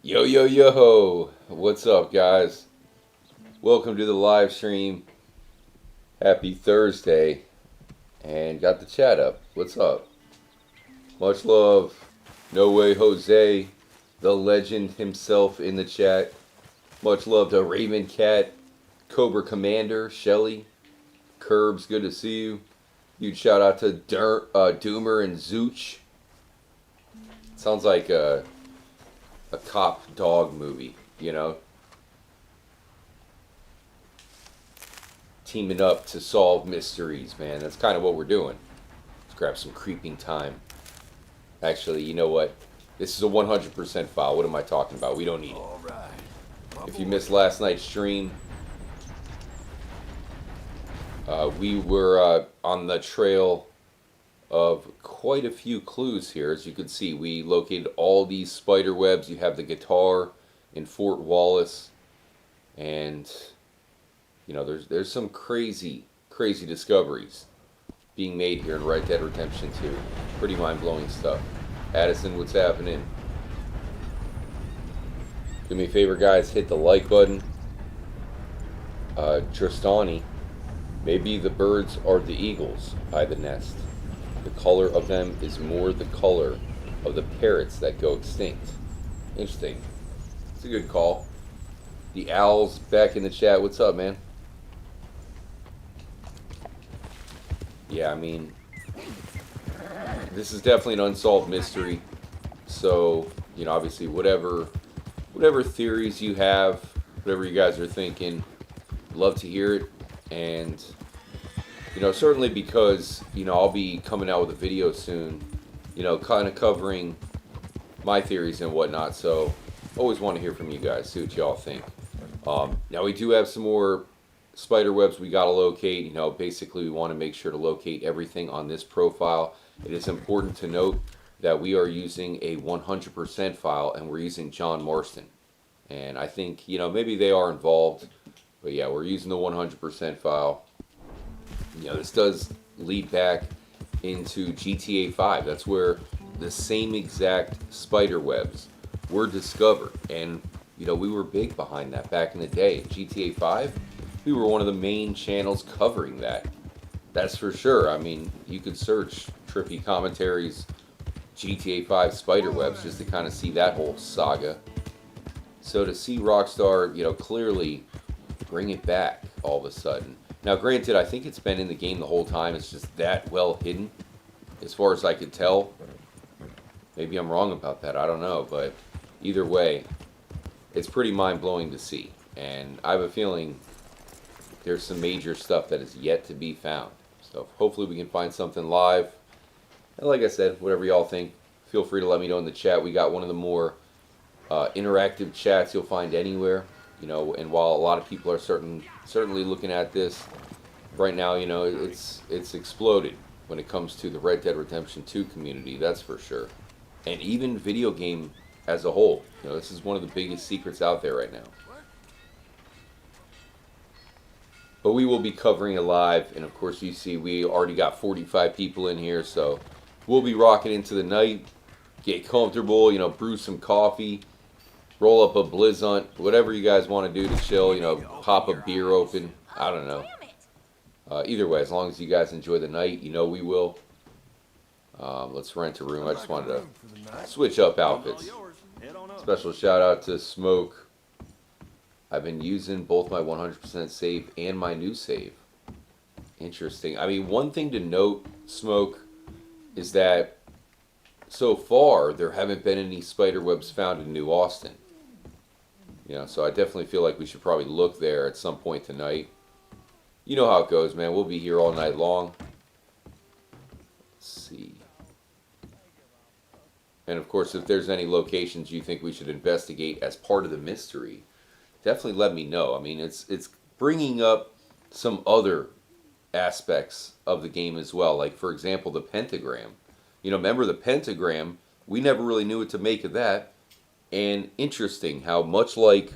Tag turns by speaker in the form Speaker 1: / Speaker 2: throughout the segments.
Speaker 1: Yo, yo, yo! What's up, guys? Welcome to the live stream. Happy Thursday. And got the chat up. What's up? Much love. No Way Jose, the legend himself in the chat. Much love to Raymond Cat, Cobra Commander, Shelly, Curbs, good to see you. Huge shout out to Doomer and Zooch. Sounds like a cop dog movie, you know? Teaming up to solve mysteries, man. That's kind of what we're doing. Let's grab some creeping time. Actually, you know what? This is a 100% file. What am I talking about? We don't need it.
Speaker 2: All right.
Speaker 1: If you missed last night's stream, we were on the trail of quite a few clues here. As you can see, we located all these spider webs. You have the guitar in Fort Wallace, and you know there's some crazy discoveries being made here in Red Dead Redemption 2. Pretty mind-blowing stuff. Addison, what's happening? Do me a favor, guys, hit the like button. Tristani, maybe the birds are the eagles by the nest. The color of them is more the color of the parrots that go extinct. Interesting. It's a good call. The owls back in the chat. What's up, man? Yeah, I mean, this is definitely an unsolved mystery. So, you know, obviously, whatever theories you have, whatever you guys are thinking, love to hear it. And you know, certainly because, you know, I'll be coming out with a video soon, you know, kind of covering my theories and whatnot. So, always want to hear from you guys, see what y'all think. Now, we do have some more spider webs we got to locate. You know, basically, we want to make sure to locate everything on this profile. It is important to note that we are using a 100% file, and we're using John Marston. And I think, you know, maybe they are involved, but yeah, we're using the 100% file. You know, this does lead back into GTA 5. That's where the same exact spider webs were discovered. And, you know, we were big behind that back in the day. GTA 5, we were one of the main channels covering that. That's for sure. I mean, you could search Trippy Commentaries GTA 5 spider webs just to kind of see that whole saga. So to see Rockstar, you know, clearly bring it back all of a sudden. Now, granted, I think it's been in the game the whole time. It's just that well hidden, as far as I could tell. Maybe I'm wrong about that. I don't know. But either way, it's pretty mind-blowing to see. And I have a feeling there's some major stuff that is yet to be found. So hopefully we can find something live. And like I said, whatever y'all think, feel free to let me know in the chat. We got one of the more interactive chats you'll find anywhere. You know, and while a lot of people are certainly looking at this right now, you know, it's exploded when it comes to the Red Dead Redemption 2 community, that's for sure. And even video game as a whole. You know, this is one of the biggest secrets out there right now. But we will be covering it live, and of course you see we already got 45 people in here, so we'll be rocking into the night. Get comfortable, you know, brew some coffee. Roll up a Blizzant, whatever you guys want to do to chill, you know, pop a beer open. I don't know. Either way, as long as you guys enjoy the night, you know we will. Let's rent a room. I just wanted to switch up outfits. Special shout out to Smoke. I've been using both my 100% save and my new save. Interesting. I mean, one thing to note, Smoke, is that so far there haven't been any spider webs found in New Austin. You know, so I definitely feel like we should probably look there at some point tonight. You know how it goes, man. We'll be here all night long. Let's see. And of course, if there's any locations you think we should investigate as part of the mystery, definitely let me know. I mean, it's bringing up some other aspects of the game as well. Like, for example, the pentagram. You know, remember the pentagram? We never really knew what to make of that. And interesting how much like,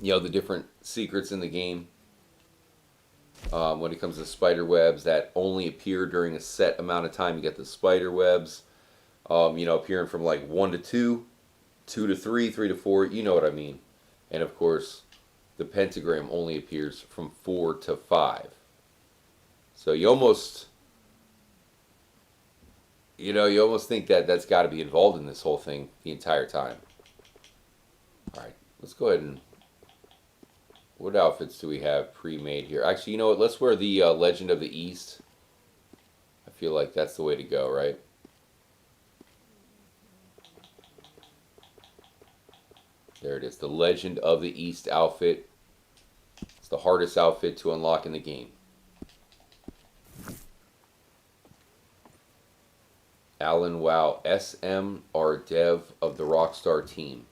Speaker 1: you know, the different secrets in the game, when it comes to spider webs that only appear during a set amount of time. You get the spider webs, you know, appearing from like 1 to 2. 2 to 3, 3 to 4, you know what I mean. And of course, the pentagram only appears from 4 to 5. So you almost think that that's got to be involved in this whole thing the entire time. All right, let's go ahead and... What outfits do we have pre-made here? Actually, you know what? Let's wear the Legend of the East. I feel like that's the way to go, right? There it is. The Legend of the East outfit. It's the hardest outfit to unlock in the game. Alan Wow, SM, our dev of the Rockstar team.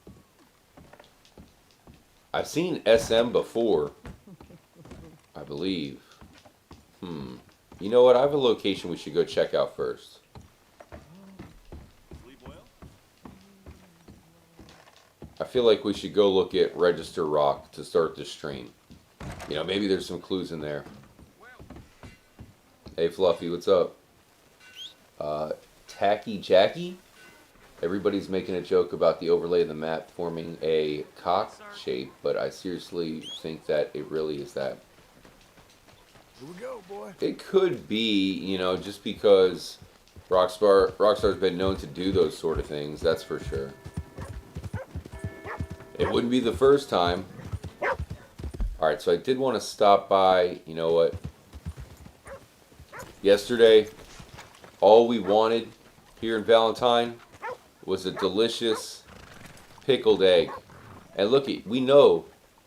Speaker 1: I've seen SM before, I believe. You know what? I have a location we should go check out first. I feel like we should go look at Register Rock to start the stream. You know, maybe there's some clues in there. Hey, Fluffy, what's up? Tacky Jackie? Everybody's making a joke about the overlay of the map forming a cock shape, but I seriously think that it really is that.
Speaker 2: Here we go, boy.
Speaker 1: It could be, you know, just because Rockstar's been known to do those sort of things, that's for sure. It wouldn't be the first time. Alright, so I did want to stop by, you know what? Yesterday, all we wanted here in Valentine was a delicious pickled egg. And look, we know,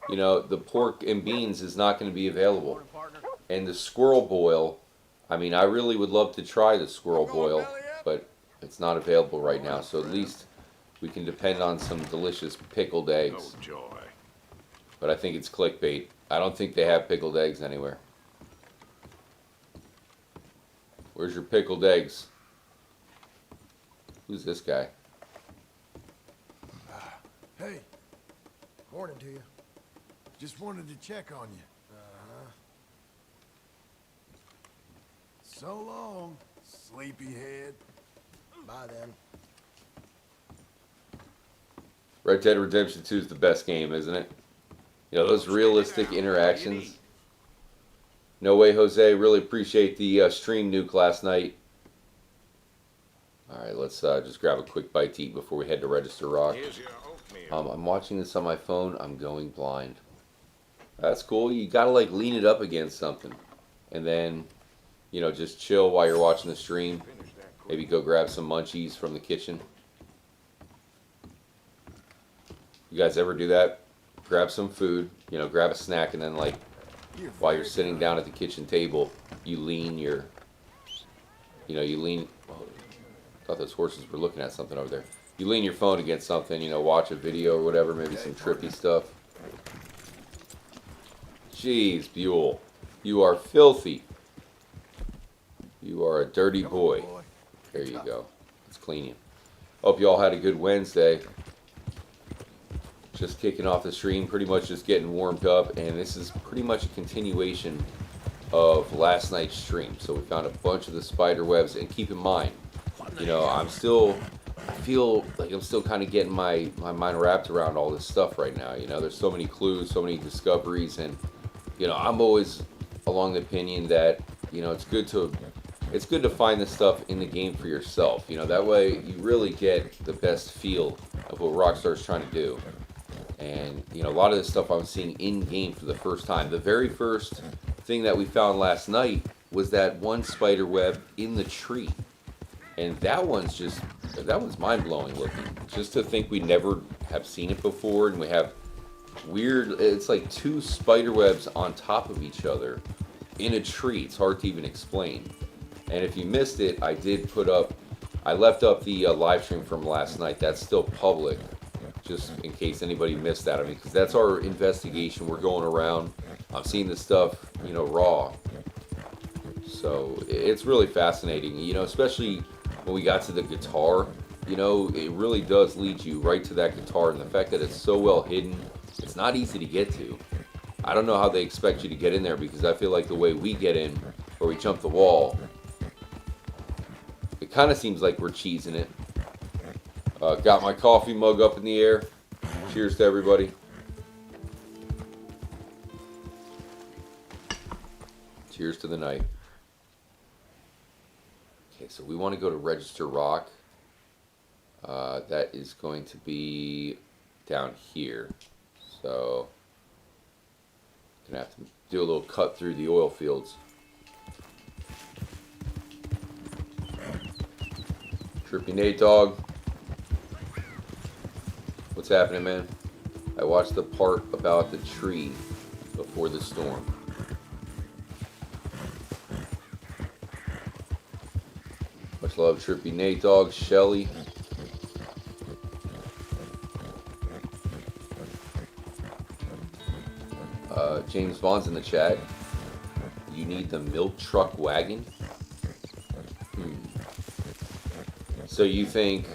Speaker 1: you know, the pork and beans is not going to be available. And the squirrel boil, I mean, I really would love to try the squirrel boil, but it's not available right now. So at least we can depend on some delicious pickled eggs.
Speaker 2: Oh, joy.
Speaker 1: But I think it's clickbait. I don't think they have pickled eggs anywhere. Where's your pickled eggs? Who's this guy?
Speaker 2: Hey, morning to you. Just wanted to check on you. So long, sleepyhead. Bye then.
Speaker 1: Red Dead Redemption 2 is the best game, isn't it? You know, those realistic interactions. No way, Jose. Really appreciate the stream nuke last night. Alright, let's just grab a quick bite to eat before we head to Register Rock. I'm watching this on my phone. I'm going blind. That's cool. You gotta, like, lean it up against something. And then, you know, just chill while you're watching the stream. Maybe go grab some munchies from the kitchen. You guys ever do that? Grab some food, you know, grab a snack, and then, like, while you're sitting down at the kitchen table, you lean your, you know, you lean, oh, I thought those horses were looking at something over there. You lean your phone against something, you know, watch a video or whatever, maybe some trippy stuff. Jeez, Buell, you are filthy. You are a dirty boy. There you go. Let's clean you. Hope you all had a good Wednesday. Just kicking off the stream, pretty much just getting warmed up, and this is pretty much a continuation of last night's stream. So we found a bunch of the spider webs, and keep in mind, you know, I feel like I'm still kind of getting my mind wrapped around all this stuff right now. You know, there's so many clues, so many discoveries, and, you know, I'm always along the opinion that, you know, it's good to find this stuff in the game for yourself. You know, that way you really get the best feel of what Rockstar's trying to do. And, you know, a lot of this stuff I'm seeing in-game for the first time. The very first thing that we found last night was that one spider web in the tree. And that one's mind-blowing looking. Just to think we never have seen it before, and we have weird, it's like two spider webs on top of each other in a tree. It's hard to even explain. And if you missed it, I left up the live stream from last night. That's still public. Just in case anybody missed that. I mean, because that's our investigation. We're going around. I'm seeing this stuff, you know, raw. So it's really fascinating, you know, especially when we got to the guitar. You know, it really does lead you right to that guitar. And the fact that it's so well hidden, it's not easy to get to. I don't know how they expect you to get in there, because I feel like the way we get in, or we jump the wall, it kind of seems like we're cheesing it. Got my coffee mug up in the air. Cheers to everybody. Cheers to the night. Okay, so we want to go to Register Rock. That is going to be down here. So, gonna have to do a little cut through the oil fields. Trippy Nate Dog. What's happening, man? I watched the part about the tree before the storm. Much love, Trippy Nate Dog, Shelly. James Vaughn's in the chat. You need the milk truck wagon? So you think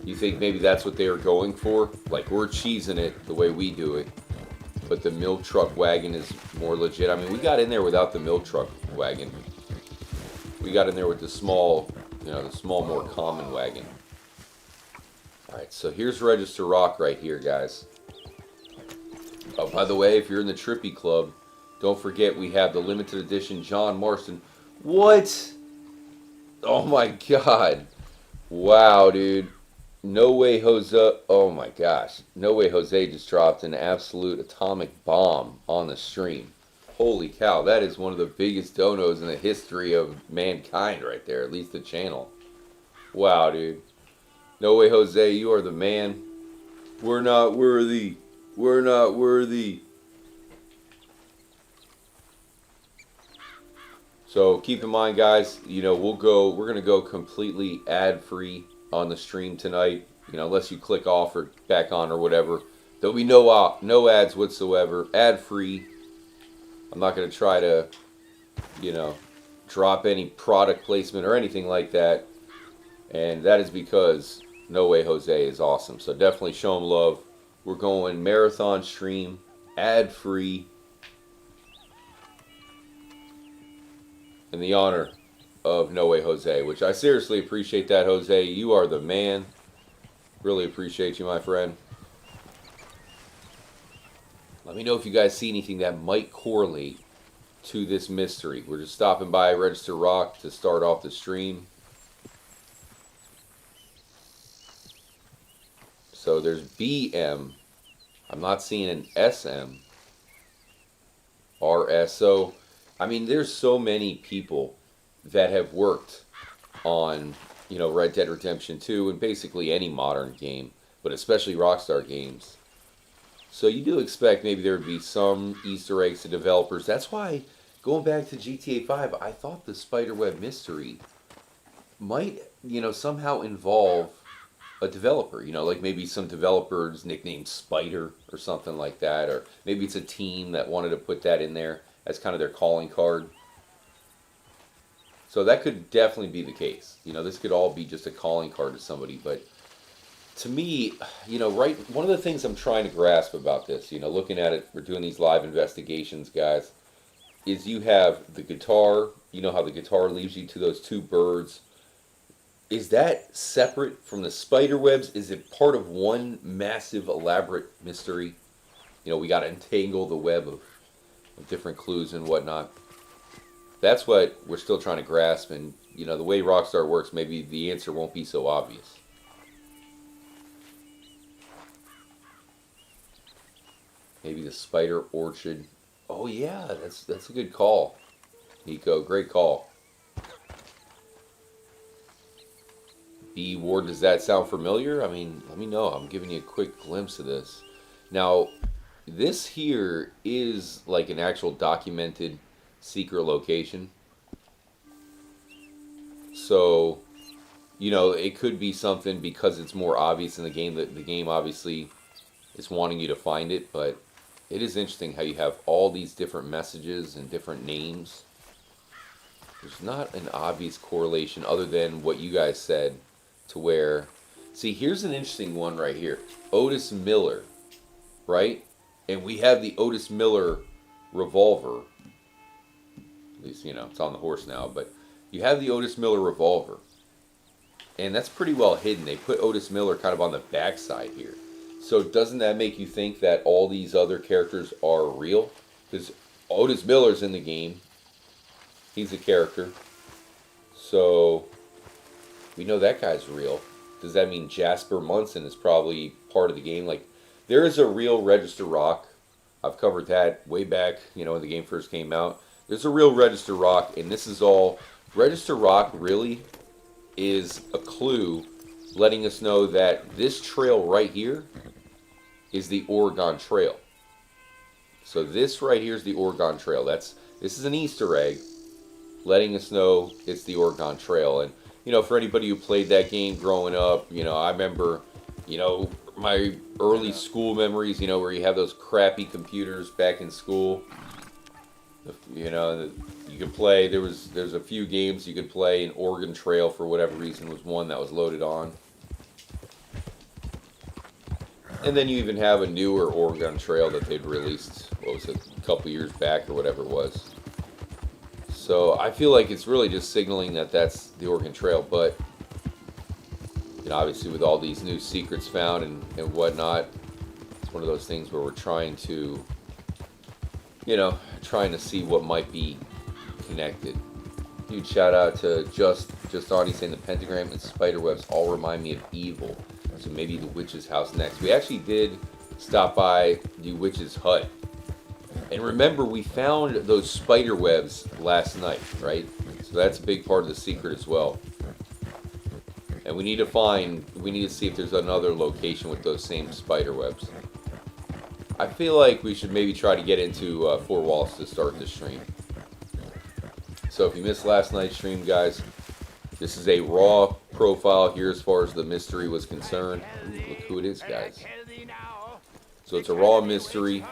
Speaker 1: maybe that's what they were going for? Like, we're cheesing it the way we do it, but the milk truck wagon is more legit. I mean, we got in there without the milk truck wagon. We got in there with the small, the small, more common wagon. Alright, so here's Register Rock right here, guys. Oh, by the way, if you're in the Trippy Club, don't forget we have the limited edition John Marston. What? Oh my god. Wow, dude. No Way Jose. Oh my gosh. No Way Jose just dropped an absolute atomic bomb on the stream. Holy cow. That is one of the biggest donos in the history of mankind right there. At least the channel. Wow, dude. No Way Jose, you are the man. We're not worthy. We're not worthy. So keep in mind, guys, we're going to go completely ad-free on the stream tonight. Unless you click off or back on or whatever. There'll be no ads whatsoever. Ad-free. I'm not going to try to, drop any product placement or anything like that. And that is because No Way Jose is awesome. So definitely show him love. We're going marathon stream, ad-free, in the honor of No Way Jose, which I seriously appreciate that, Jose. You are the man. Really appreciate you, my friend. Let me know if you guys see anything that might correlate to this mystery. We're just stopping by Register Rock to start off the stream. So there's BM. I'm not seeing an SM. RS. So, I mean, there's so many people that have worked on, Red Dead Redemption 2 and basically any modern game, but especially Rockstar games. So you do expect maybe there would be some Easter eggs to developers. That's why, going back to GTA 5, I thought the Spiderweb mystery might, somehow involve a developer, like maybe some developers nicknamed Spider or something like that, or maybe it's a team that wanted to put that in there as kind of their calling card. So that could definitely be the case. This could all be just a calling card to somebody, but to me, one of the things I'm trying to grasp about this, looking at it, we're doing these live investigations, guys, is you have the guitar, how the guitar leads you to those two birds. Is that separate from the spider webs? Is it part of one massive, elaborate mystery? We got to entangle the web of different clues and whatnot. That's what we're still trying to grasp. And, the way Rockstar works, maybe the answer won't be so obvious. Maybe the spider orchard. Oh, yeah, that's a good call, Nico. Great call. B. Ward, does that sound familiar? I mean, let me know. I'm giving you a quick glimpse of this. Now, this here is like an actual documented secret location. So, it could be something because it's more obvious in the game. That the game obviously is wanting you to find it, but it is interesting how you have all these different messages and different names. There's not an obvious correlation other than what you guys said. To where, see, here's an interesting one right here. Otis Miller, right? And we have the Otis Miller revolver. At least, it's on the horse now. But you have the Otis Miller revolver. And that's pretty well hidden. They put Otis Miller kind of on the backside here. So doesn't that make you think that all these other characters are real? Because Otis Miller's in the game. He's a character. So we know that guy's real. Does that mean Jasper Munson is probably part of the game? Like, there is a real Register Rock. I've covered that way back, when the game first came out. There's a real Register Rock, and this is all... Register Rock really is a clue letting us know that this trail right here is the Oregon Trail. So this right here is the Oregon Trail. This is an Easter egg letting us know it's the Oregon Trail. And, for anybody who played that game growing up, I remember, my early school memories, where you have those crappy computers back in school. You could play, there's a few games you could play, and Oregon Trail, for whatever reason, was one that was loaded on. And then you even have a newer Oregon Trail that they'd released, what was it, a couple years back or whatever it was. So I feel like it's really just signaling that that's the Oregon Trail, but obviously with all these new secrets found and whatnot, it's one of those things where we're trying to, trying to see what might be connected. Huge shout out to Just Audie saying the pentagram and spiderwebs all remind me of evil. So maybe the witch's house next. We actually did stop by the witch's hut. And remember, we found those spider webs last night, right? So that's a big part of the secret as well. And we need to see if there's another location with those same spider webs. I feel like we should maybe try to get into Four Walls to start the stream. So if you missed last night's stream, guys, this is a raw profile here as far as the mystery was concerned. Ooh, look who it is, guys. So it's a raw mystery.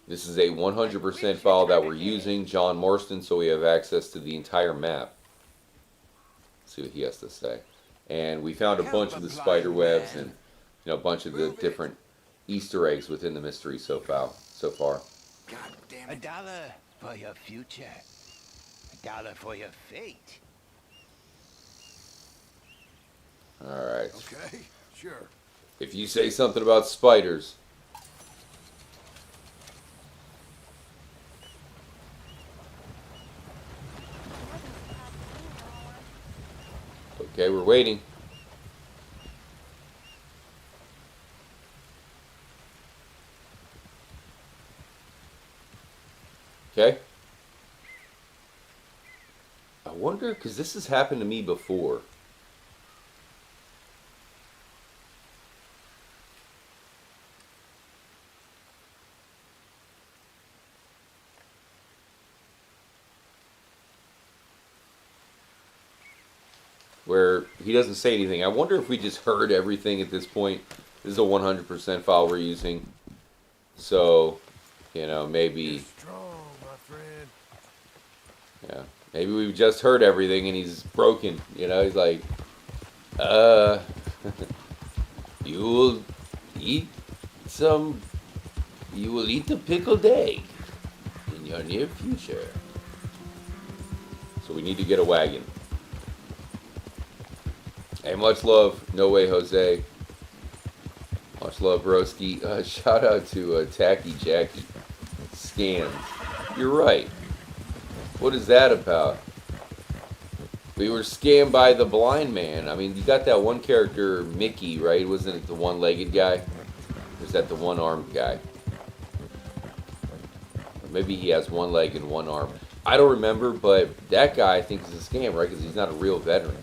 Speaker 1: This is a 100% file that we're using, John Marston, so we have access to the entire map. Let's see what he has to say. And we found a bunch of the spider webs and a bunch of the different Easter eggs within the mystery so far.
Speaker 2: God damn it.
Speaker 3: $1 for your future. $1 for your fate.
Speaker 1: Alright.
Speaker 2: Okay, sure.
Speaker 1: If you say something about spiders... Okay, we're waiting. Okay. I wonder, because this has happened to me before. Where he doesn't say anything. I wonder if we just heard everything at this point. This is a 100% file we're using. So, maybe...
Speaker 2: You're strong, my friend.
Speaker 1: Yeah, maybe we've just heard everything and he's broken. He's like, you will eat a pickled egg in your near future. So we need to get a wagon. Hey, much love, No Way Jose. Much love, Broski. Shout out to Tacky Jackie. Scans. You're right. What is that about? We were scammed by the blind man. I mean, you got that one character, Mickey, right? Wasn't it the one-legged guy? Or is that the one-armed guy? Or maybe he has one leg and one arm. I don't remember, but that guy I think is a scam, right? Because he's not a real veteran.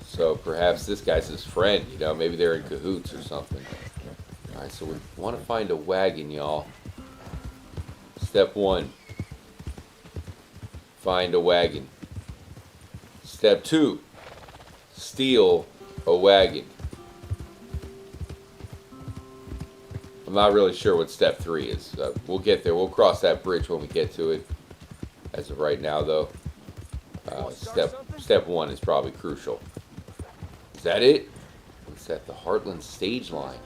Speaker 1: So perhaps this guy's his friend, maybe they're in cahoots or something. Alright, so we want to find a wagon, y'all. Step 1. Find a wagon. Step 2. Steal a wagon. I'm not really sure what step 3 is. We'll get there. We'll cross that bridge when we get to it. As of right now, though, step 1 is probably crucial. Is that it? What's that? The Heartland stage line.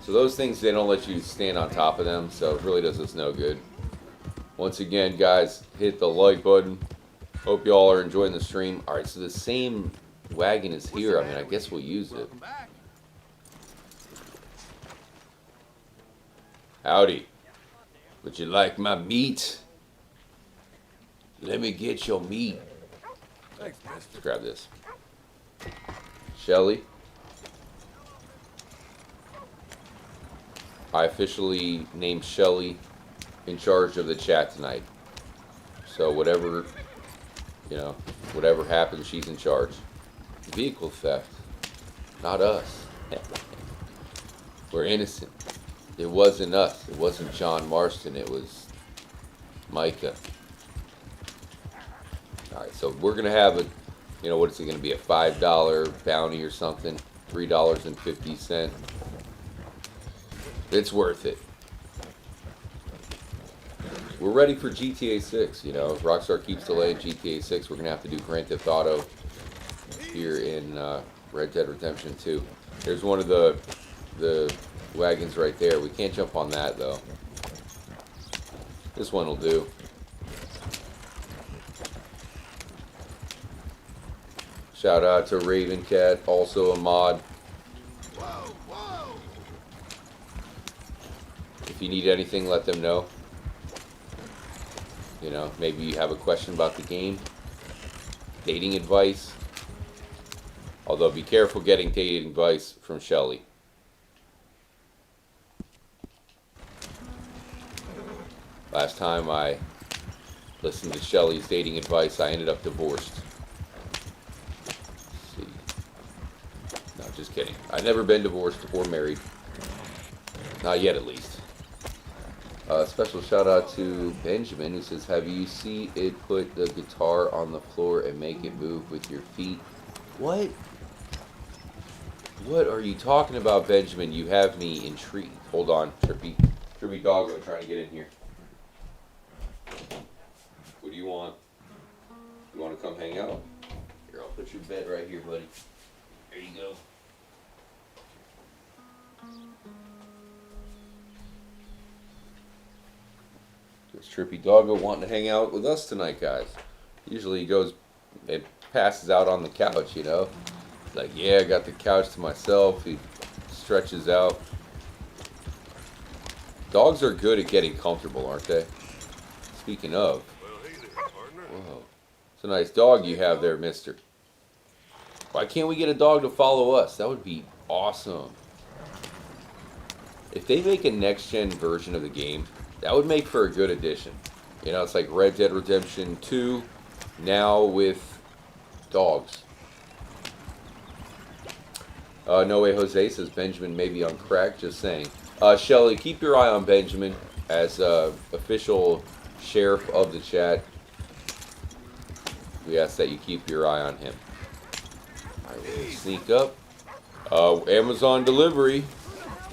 Speaker 1: So those things, they don't let you stand on top of them, so it really does us no good. Once again, guys, hit the like button. Hope y'all are enjoying the stream. Alright, so the same wagon is here. I mean, I guess we'll use it. Howdy. Would you like my meat? Let me get your meat.
Speaker 2: Thanks, mister.
Speaker 1: Let's grab this. Shelly. I officially named Shelly in charge of the chat tonight. So whatever, you know, whatever happens, she's in charge. Vehicle theft. Not us. We're innocent. It wasn't us. It wasn't John Marston. It was Micah. Alright, so we're going to have a, you know, what is it going to be? A $5 bounty or something? $3.50. It's worth it. We're ready for GTA 6, you know. If Rockstar keeps delaying GTA 6, we're going to have to do Grand Theft Auto here in Red Dead Redemption 2. There's one of the wagons right there. We can't jump on that, though. This one will do. Shout out to Raven Cat, also a mod. If you need anything, let them know. You know, maybe you have a question about the game. Dating advice. Although, be careful getting dating advice from Shelly. Last time I listened to Shelly's dating advice, I ended up divorced. Let's see. No, just kidding. I've never been divorced or married. Not yet, at least. Special shout out to Benjamin, who says, have you seen it put the guitar on the floor and make it move with your feet? What? What are you talking about, Benjamin? You have me intrigued. Hold on, Trippy Doggo trying to get in here. What do you want? You want to come hang out? Here, I'll put your bed right here, buddy. There you go. There's Trippy Doggo wanting to hang out with us tonight, guys. Usually he goes, it passes out on the couch, you know. Like, yeah, I got the couch to myself. He stretches out. Dogs are good at getting comfortable, aren't they? Speaking of. Whoa. It's a nice dog you have there, mister. Why can't we get a dog to follow us? That would be awesome. If they make a next-gen version of the game, that would make for a good addition. You know, it's like Red Dead Redemption 2, now with dogs. No Way Jose says Benjamin may be on crack, just saying. Shelly, keep your eye on Benjamin as official sheriff of the chat. We ask that you keep your eye on him. Alright, we're gonna sneak up. Amazon delivery.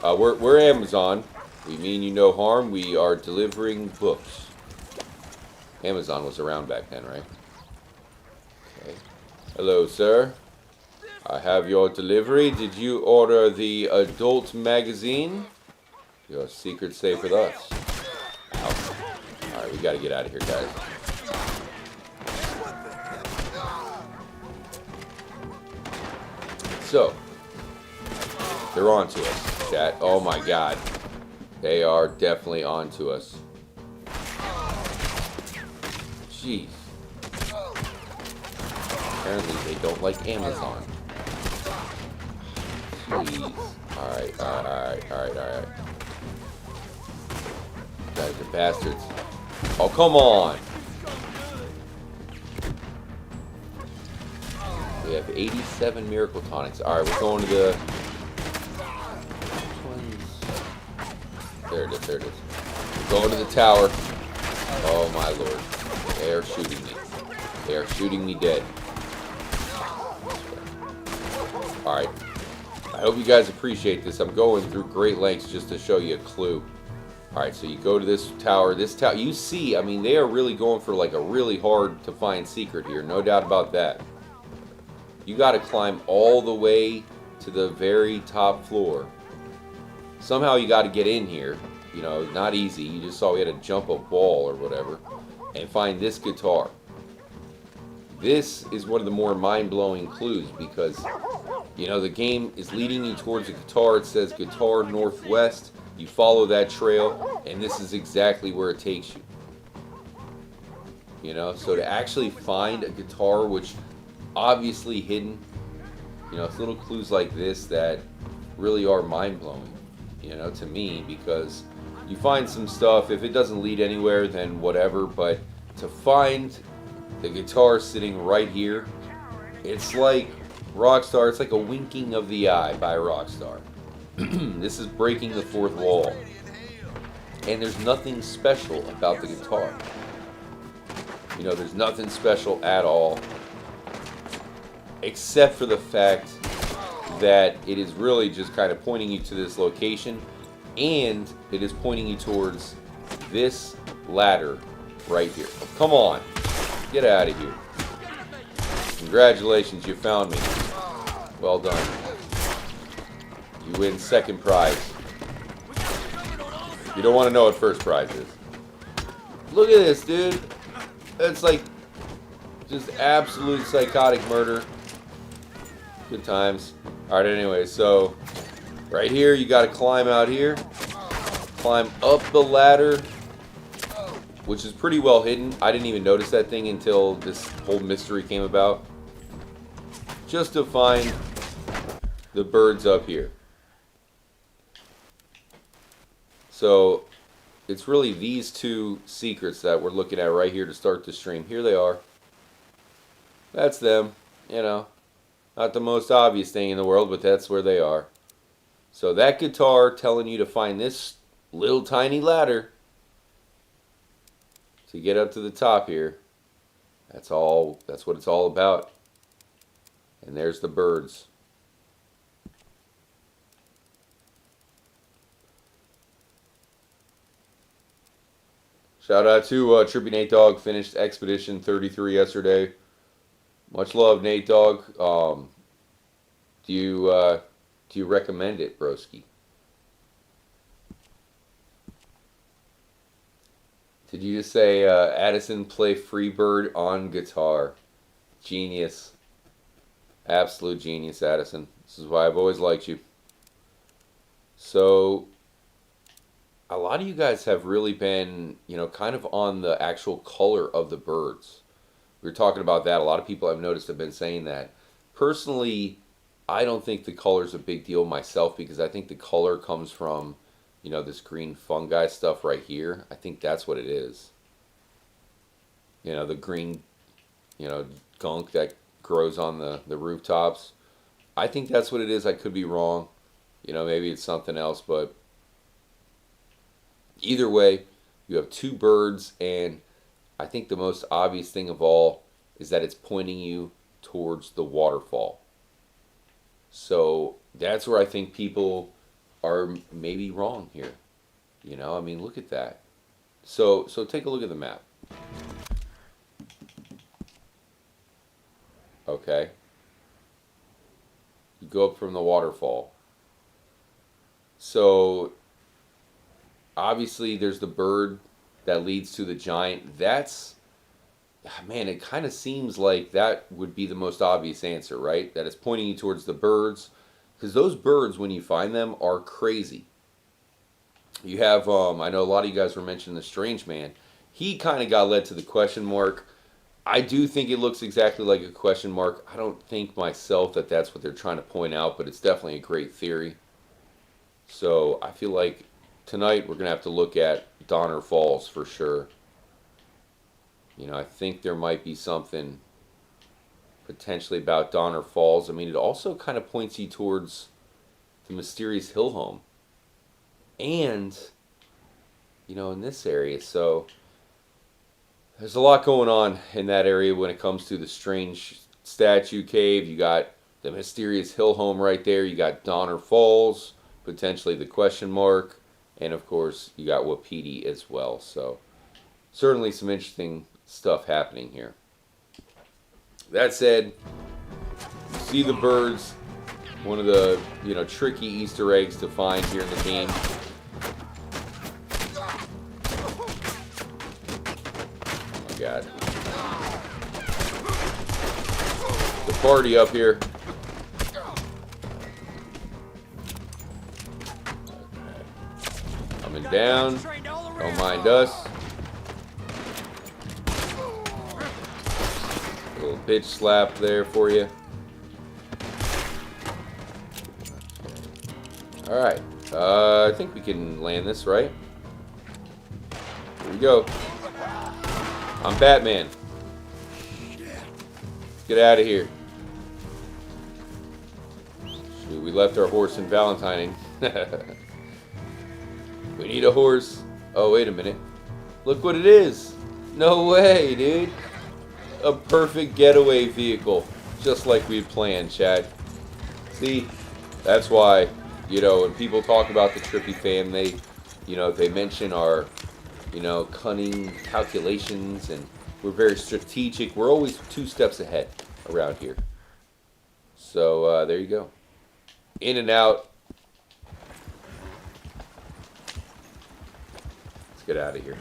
Speaker 1: We're Amazon. We mean you no harm. We are delivering books. Amazon was around back then, right? Okay. Hello, sir. I have your delivery. Did you order the adult magazine? Your secret safe with us. Ow. Alright, we gotta get out of here, guys. So, they're on to us, chat. Oh my god. They are definitely on to us. Jeez. Apparently they don't like Amazon. Jeez. Alright. You guys are bastards. Oh, come on! We have 87 miracle tonics. Alright, we're going to the... There it is. We're going to the tower. Oh my lord. They are shooting me. They are shooting me dead. Alright. I hope you guys appreciate this. I'm going through great lengths just to show you a clue. Alright, so you go to this tower. You see, I mean, they are really going for like a really hard to find secret here. No doubt about that. You got to climb all the way to the very top floor. Somehow you got to get in here. you know, not easy. You just saw we had to jump a wall or whatever and find this guitar. This is one of the more mind-blowing clues because, you know, the game is leading you towards a guitar. It says guitar northwest. You follow that trail, and this is exactly where it takes you. You know, so to actually find a guitar, which obviously hidden, you know, it's little clues like this that really are mind-blowing, you know, to me, because you find some stuff, if it doesn't lead anywhere, then whatever, but to find the guitar sitting right here, it's like Rockstar, it's like a winking of the eye by Rockstar. This is breaking the fourth wall. And there's nothing special about the guitar. You know, there's nothing special at all. Except for the fact that it is really just kind of pointing you to this location. And it is pointing you towards this ladder right here. Oh, come on. Get out of here. Congratulations, you found me. Well done. You win second prize. You don't want to know what first prize is. Look at this, dude. It's like just absolute psychotic murder. Good times. Alright, anyway, so right here, you got to climb out here. Climb up the ladder, which is pretty well hidden. I didn't even notice that thing until this whole mystery came about. Just to find the birds up here. So, it's really these two secrets that we're looking at right here to start the stream. Here they are. That's them, you know. Not the most obvious thing in the world, but that's where they are. So that guitar telling you to find this little tiny ladder to get up to the top here. That's what it's all about. And there's the birds. Shout out to Trippy Nate Dogg. Finished Expedition 33 yesterday. Much love, Nate Dogg. Do you recommend it, broski? Did you just say Addison play Freebird on guitar? Genius. Absolute genius, Addison. This is why I've always liked you. So, a lot of you guys have really been, you know, kind of on the actual color of the birds. We were talking about that. A lot of people I've noticed have been saying that. Personally, I don't think the color's a big deal myself because I think the color comes from, you know, this green fungi stuff right here. I think that's what it is. You know, the green, you know, gunk that grows on the rooftops. I think that's what it is. I could be wrong. You know, maybe it's something else, but either way, you have two birds, and I think the most obvious thing of all is that it's pointing you towards the waterfall. So that's where I think people are maybe wrong here. You know, I mean, look at that. So take a look at the map. Okay. You go up from the waterfall. So obviously there's the bird that leads to the giant. That's, man, it kind of seems like that would be the most obvious answer, right? That it's pointing you towards the birds. Because those birds, when you find them, are crazy. You have, I know a lot of you guys were mentioning the strange man. He kind of got led to the question mark. I do think it looks exactly like a question mark. I don't think myself that that's what they're trying to point out, but it's definitely a great theory. So I feel like tonight we're going to have to look at Donner Falls for sure. You know, I think there might be something potentially about Donner Falls. I mean, it also kind of points you towards the mysterious hill home. And, you know, in this area. So there's a lot going on in that area when it comes to the strange statue cave. You got the mysterious hill home right there. You got Donner Falls, potentially the question mark. And, of course, you got Wapiti as well. So certainly some interesting stuff happening here. That said, you see the birds, one of the, you know, tricky Easter eggs to find here in the game. God. The party up here. Coming down. Don't mind us. A little bitch slap there for you. Alright. I think we can land this, right? Here we go. I'm Batman. Get out of here. Shoot, we left our horse in Valentine. We need a horse. Oh, wait a minute. Look what it is. No way, dude. A perfect getaway vehicle. Just like we planned, Chad. See? That's why, you know, when people talk about the Trippy fam, they mention our, cunning calculations, and we're very strategic. We're always 2 steps ahead around here. So, there you go. In and out. Let's get out of here.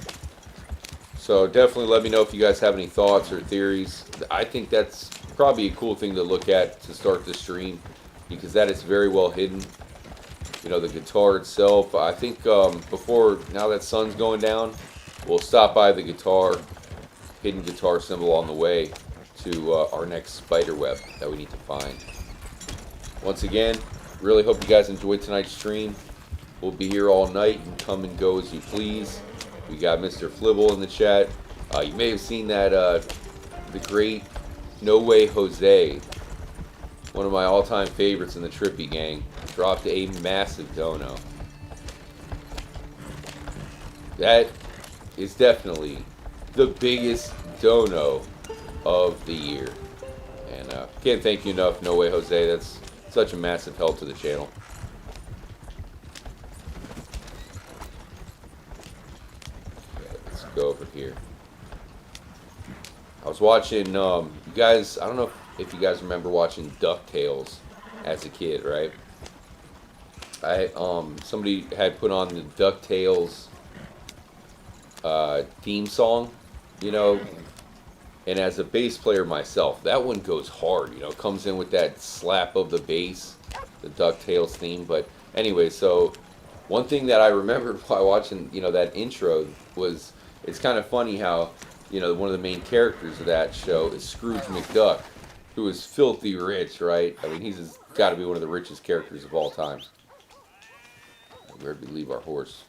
Speaker 1: So, definitely let me know if you guys have any thoughts or theories. I think that's probably a cool thing to look at to start the stream, because that is very well hidden. You know, the guitar itself. I think before, now that sun's going down, we'll stop by the guitar, hidden guitar symbol on the way to our next spiderweb that we need to find. Once again, really hope you guys enjoyed tonight's stream. We'll be here all night. You can come and go as you please. We got Mr. Flibble in the chat. You may have seen that the great No Way Jose, one of my all-time favorites in the Trippy gang, dropped a massive dono. That is definitely the biggest dono of the year. And can't thank you enough, No Way Jose. That's such a massive help to the channel. Okay, let's go over here. I was watching, you guys, I don't know if you guys remember watching DuckTales as a kid, right? Somebody had put on the DuckTales theme song, and as a bass player myself, that one goes hard, comes in with that slap of the bass, the DuckTales theme. But anyway, so one thing that I remembered while watching, that intro was, it's kind of funny how, one of the main characters of that show is Scrooge McDuck, who is filthy rich, right? I mean, he's got to be one of the richest characters of all time. Where'd we leave our horse?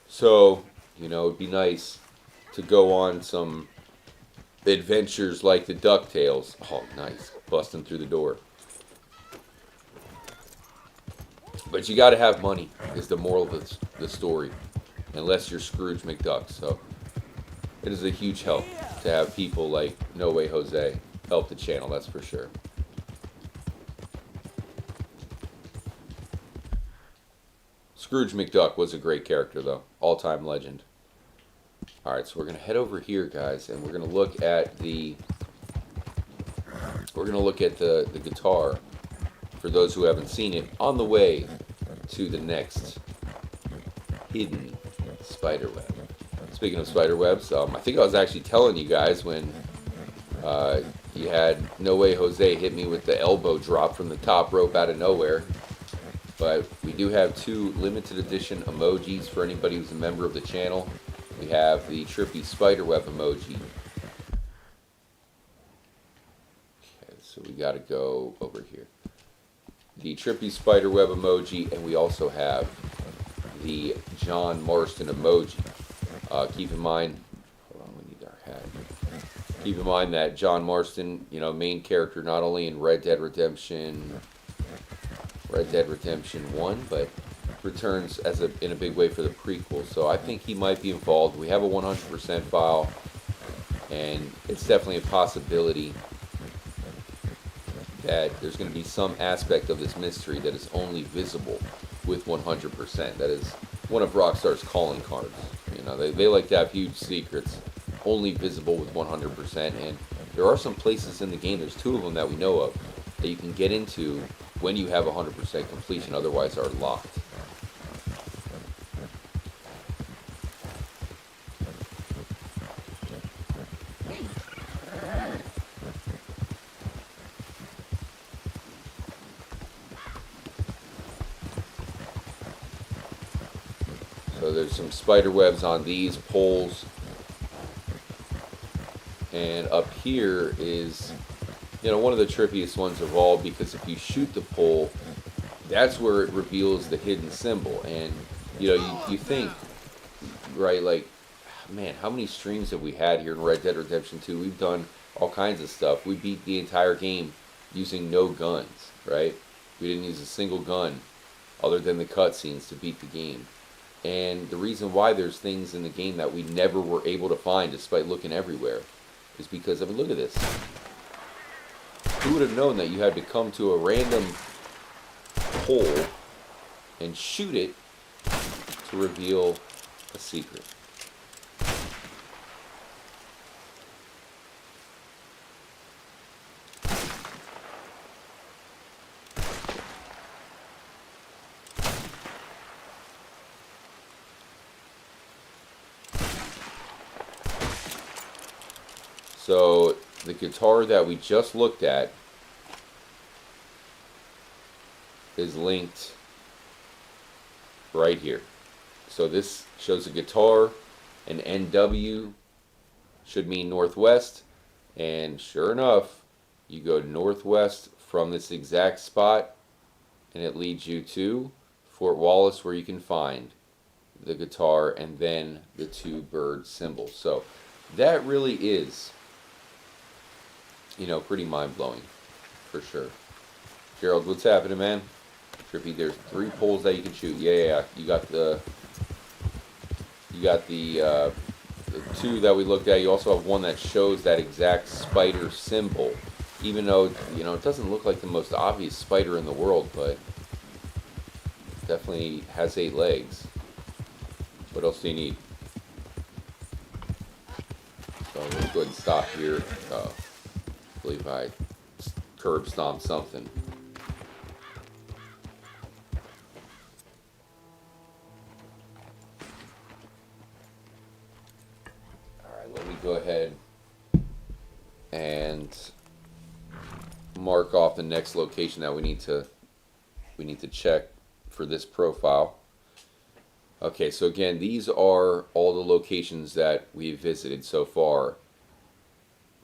Speaker 1: So, it'd be nice to go on some adventures like the DuckTales. Oh, nice. Busting through the door. But you got to have money, is the moral of the story. Unless you're Scrooge McDuck. So, it is a huge help to have people like No Way Jose help the channel, that's for sure. Scrooge McDuck was a great character, though. All-time legend. Alright, so we're going to head over here, guys, and we're going to look at the guitar, for those who haven't seen it, on the way to the next hidden spiderweb. Speaking of spiderwebs, I think I was actually telling you guys when you had No Way Jose hit me with the elbow drop from the top rope out of nowhere. But we do have 2 limited edition emojis for anybody who's a member of the channel. We have the Trippy Spiderweb emoji. Okay, so we got to go over here. The Trippy Spiderweb emoji, and we also have the John Marston emoji. Keep in mind, hold on, we need our hat. Keep in mind that John Marston, main character not only in Red Dead Redemption 1, but returns in a big way for the prequel. So I think he might be involved. We have a 100% file, and it's definitely a possibility that there's going to be some aspect of this mystery that is only visible with 100%. That is one of Rockstar's calling cards. They like to have huge secrets only visible with 100%, and there are some places in the game, there's 2 of them that we know of, that you can get into when you have 100% completion, otherwise are locked. So there's some spider webs on these poles. And up here is, you know, one of the trippiest ones of all, because if you shoot the pole, that's where it reveals the hidden symbol. And, you know, you think, right, like, man, how many streams have we had here in Red Dead Redemption 2? We've done all kinds of stuff. We beat the entire game using no guns, right? We didn't use a single gun other than the cutscenes to beat the game. And the reason why there's things in the game that we never were able to find despite looking everywhere is because, I mean, look at this. Who would have known that you had to come to a random hole and shoot it to reveal a secret? So the guitar that we just looked at is linked right here. So this shows a guitar, and NW should mean northwest, and sure enough, you go northwest from this exact spot and it leads you to Fort Wallace, where you can find the guitar and then the two bird symbols. So that really is, you know, pretty mind-blowing, for sure. Gerald, what's happening, man? Trippy, there's 3 poles that you can shoot. Yeah. You got the 2 that we looked at. You also have one that shows that exact spider symbol. Even though, you know, it doesn't look like the most obvious spider in the world, but definitely has 8 legs. What else do you need? So let's go ahead and stop here. I believe I curb stomped something. Alright, let me go ahead and mark off the next location that we need to check for this profile. Okay, so again, these are all the locations that we've visited so far.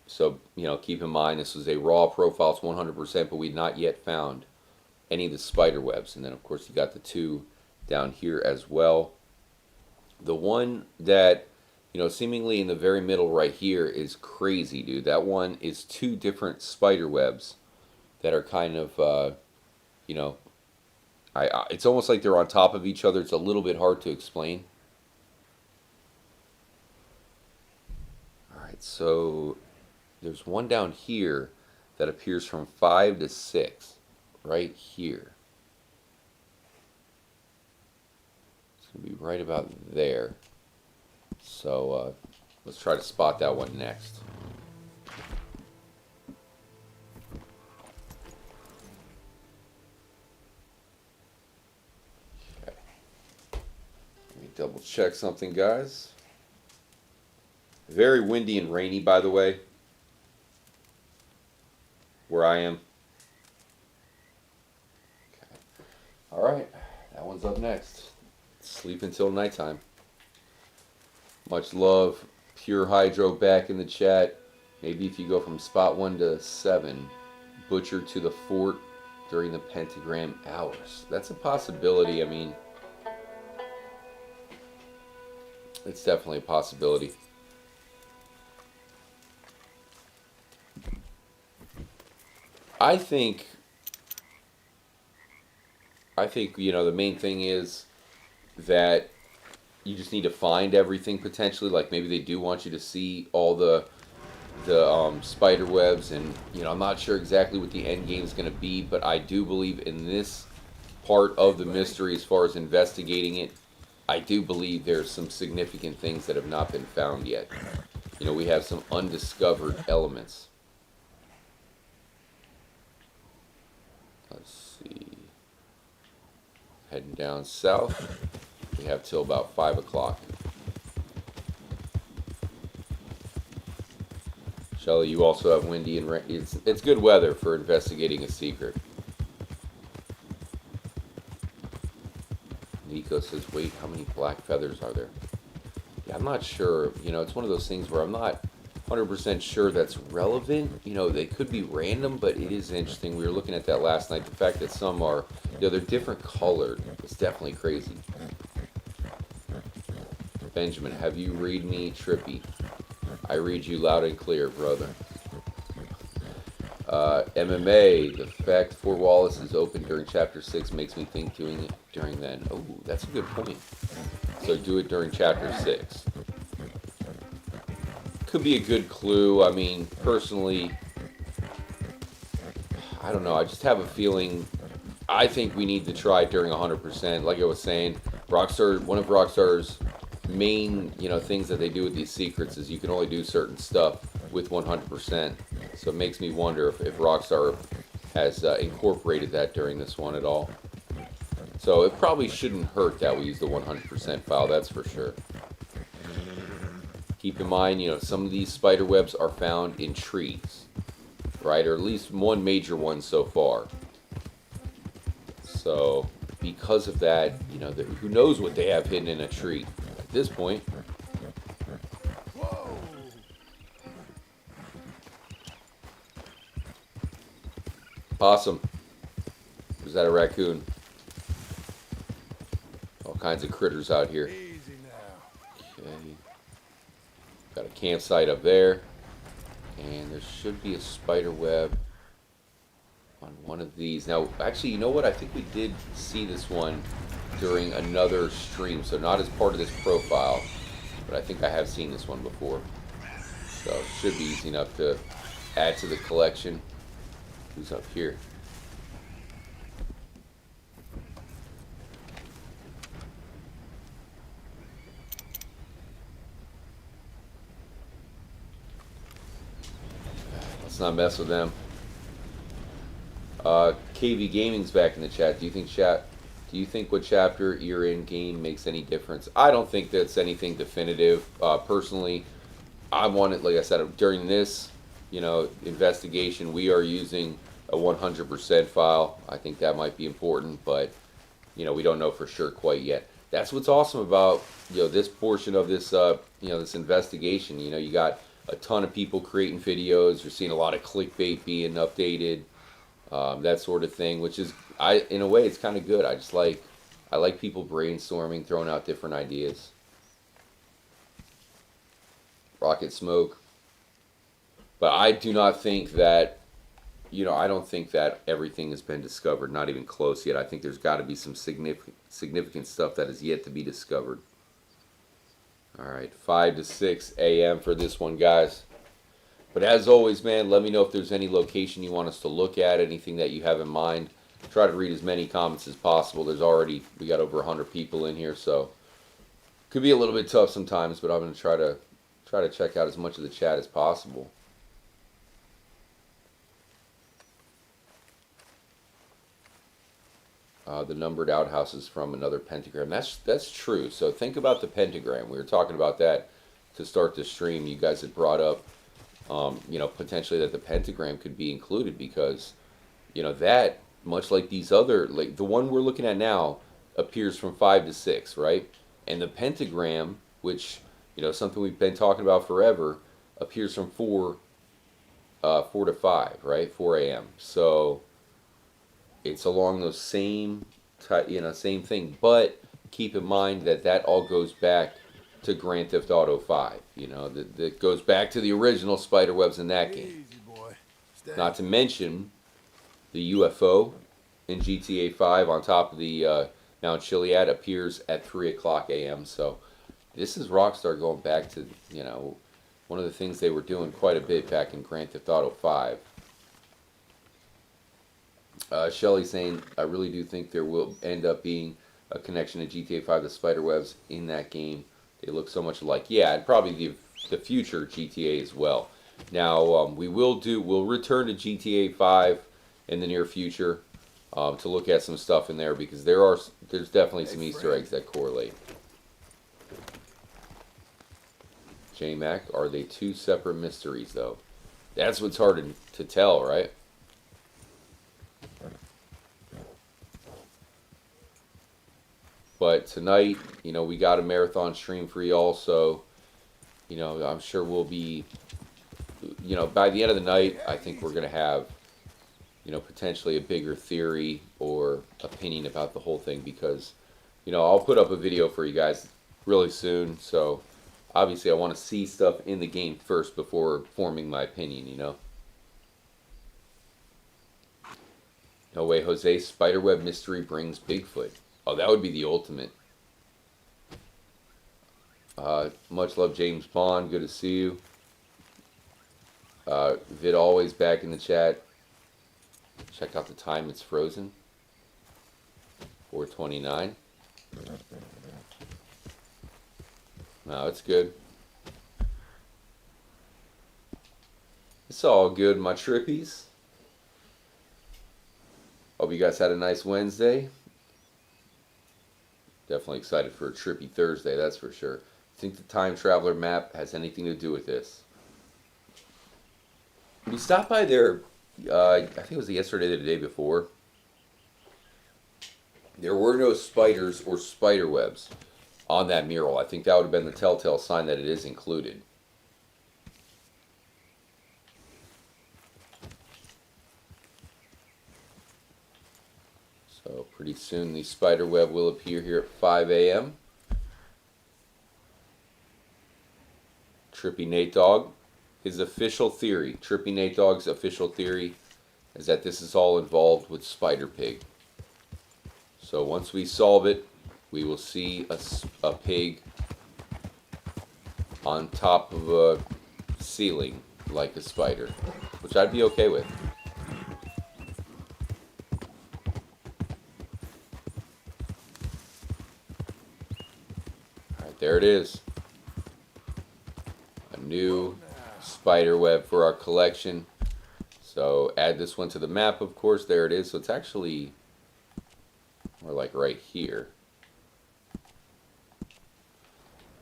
Speaker 1: So, you know, keep in mind this was a raw profile, it's 100%, but we've not yet found any of the spider webs. And then, of course, you got the 2 down here as well. The one that, you know, seemingly in the very middle right here is crazy, dude. That one is 2 different spider webs that are kind of, you know, it's almost like they're on top of each other. It's a little bit hard to explain. Alright, so there's one down here that appears from 5 to 6, right here. It's going to be right about there. So let's try to spot that one next. Okay. Let me double check something, guys. Very windy and rainy, by the way, where I am. Okay. Alright, that one's up next. Sleep until nighttime. Much love. Pure Hydro back in the chat. Maybe if you go from spot 1 to 7, Butcher to the fort during the pentagram hours. That's a possibility. I mean, it's definitely a possibility. I think, you know, the main thing is that you just need to find everything potentially. Like maybe they do want you to see all the spider webs, and you know, I'm not sure exactly what the end game is going to be, but I do believe in this part of the mystery, as far as investigating it, I do believe there's some significant things that have not been found yet. You know, we have some undiscovered elements. Let's see. Heading down south. We have till about 5 o'clock. Shelly, you also have windy and rain. It's good weather for investigating a secret. Nico says, wait, how many black feathers are there? Yeah, I'm not sure. You know, it's one of those things where I'm not 100% sure that's relevant. You know, they could be random, but it is interesting. We were looking at that last night. The fact that some are, you know, they're different colored. It's definitely crazy. Benjamin, have you read me, Trippy? I read you loud and clear, brother. MMA, the fact Fort Wallace is open during Chapter 6 makes me think doing it during then. Oh, that's a good point. So do it during Chapter 6. Could be a good clue. I mean, personally, I don't know. I just have a feeling. I think we need to try during 100%. Like I was saying, Rockstar, one of Rockstar's main, you know, things that they do with these secrets is you can only do certain stuff with 100%. So it makes me wonder if Rockstar has incorporated that during this one at all. So it probably shouldn't hurt that we use the 100% file, that's for sure. Keep in mind, you know, some of these spider webs are found in trees, right? Or at least one major one so far. So because of that, you know, who knows what they have hidden in a tree at this point.
Speaker 2: Whoa!
Speaker 1: Possum. Or is that a raccoon? All kinds of critters out here.
Speaker 2: Easy now.
Speaker 1: Okay. Got a campsite up there. And there should be a spider web on one of these. Now, actually, you know what? I think we did see this one during another stream. So not as part of this profile. But I think I have seen this one before. So it should be easy enough to add to the collection. Who's up here? Let's not mess with them. KV Gaming's back in the chat. Do you think what chapter you're in game makes any difference? I don't think that's anything definitive. Personally, I want it, like I said, during this, you know, investigation, we are using a 100% file. I think that might be important, but, you know, we don't know for sure quite yet. That's what's awesome about, you know, this portion of this, you know, this investigation. You know, you got a ton of people creating videos. You're seeing a lot of clickbait being updated, that sort of thing, which is, in a way, it's kind of good. I like people brainstorming, throwing out different ideas. Rocket smoke. But I do not think that, you know, I don't think that everything has been discovered, not even close yet. I think there's got to be some significant stuff that is yet to be discovered. All right, 5 to 6 a.m. for this one, guys. But as always, man, let me know if there's any location you want us to look at, anything that you have in mind. Try to read as many comments as possible. We got over 100 people in here, so could be a little bit tough sometimes, but I'm going to try to check out as much of the chat as possible. The numbered outhouses from another pentagram. That's true. So think about the pentagram. We were talking about that to start the stream. You guys had brought up, you know, potentially that the pentagram could be included because, you know, that, much like these other, like the one we're looking at now, appears from 5 to 6, right? And the pentagram, which, you know, something we've been talking about forever, appears from 4 to 5, right? 4 a.m. So it's along those same, you know, same thing. But keep in mind that all goes back to Grand Theft Auto 5. You know, that goes back to the original Spiderwebs in that game.
Speaker 2: Easy, boy. Stay.
Speaker 1: Not to mention the UFO in GTA 5 on top of the Mount Chiliad appears at 3 o'clock a.m. So this is Rockstar going back to, you know, one of the things they were doing quite a bit back in Grand Theft Auto 5. Shelly saying, I really do think there will end up being a connection to GTA 5, the Spiderwebs in that game. They look so much alike. Yeah, and probably the future GTA as well. Now, we'll return to GTA 5 in the near future to look at some stuff in there because there's definitely some Easter eggs that correlate. J-Mac, are they two separate mysteries though? That's what's hard to tell, right? But tonight, you know, we got a marathon stream for y'all, so, you know, I'm sure we'll be, you know, by the end of the night, I think we're going to have, you know, potentially a bigger theory or opinion about the whole thing, because, you know, I'll put up a video for you guys really soon, so obviously I want to see stuff in the game first before forming my opinion, you know. No way, Jose. Spiderweb mystery brings Bigfoot. Oh, that would be the ultimate. Much love, James Bond. Good to see you. Vid always back in the chat. Check out the time it's frozen. 4:29. No, it's good. It's all good, my trippies. Hope you guys had a nice Wednesday. Definitely excited for a trippy Thursday, that's for sure. Think the time traveler map has anything to do with this? We stopped by there, I think it was yesterday or the day before. There were no spiders or spider webs on that mural. I think that would have been the telltale sign that it is included. So pretty soon the spider web will appear here at 5 a.m. Trippy Nate Dogg. His official theory, Trippy Nate Dogg's official theory, is that this is all involved with Spider Pig. So once we solve it, we will see a pig on top of a ceiling like a spider, which I'd be okay with. Alright, there it is. A new spider web for our collection. So add this one to the map, of course. There it is. So it's actually more like right here.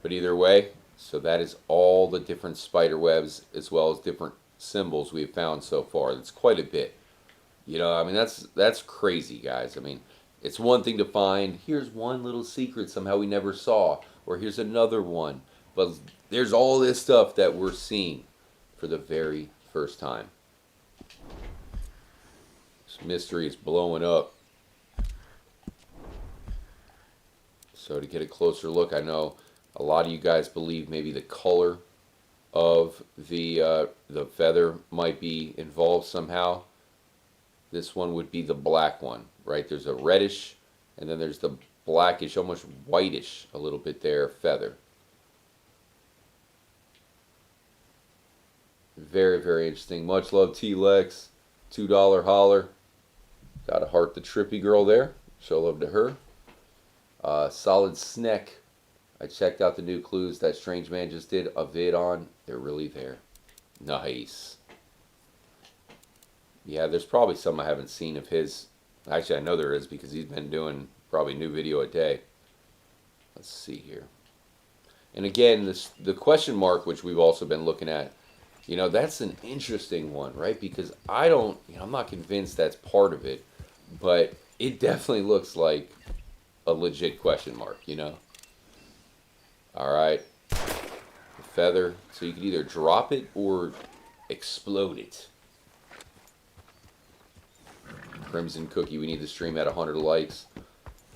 Speaker 1: But either way, so that is all the different spider webs as well as different symbols we've found so far. That's quite a bit. You know, I mean, that's crazy, guys. I mean, it's one thing to find, here's one little secret somehow we never saw, or here's another one. But there's all this stuff that we're seeing for the very first time. This mystery is blowing up. So to get a closer look, I know a lot of you guys believe maybe the color of the feather might be involved somehow. This one would be the black one, right? There's a reddish, and then there's the blackish, almost whitish, a little bit there, feather. Very, very interesting. Much love, T-Lex. $2 holler. Got a heart the trippy girl there. Show love to her. Solid Sneck. I checked out the new clues that Strange Man just did a vid on. They're really there. Nice. Yeah, there's probably some I haven't seen of his. Actually, I know there is because he's been doing probably a new video a day. Let's see here. And again, the question mark, which we've also been looking at, you know, that's an interesting one, right? Because I'm not convinced that's part of it, but it definitely looks like a legit question mark, you know? All right. The feather. So you can either drop it or explode it. Crimson Cookie, we need the stream at 100 likes.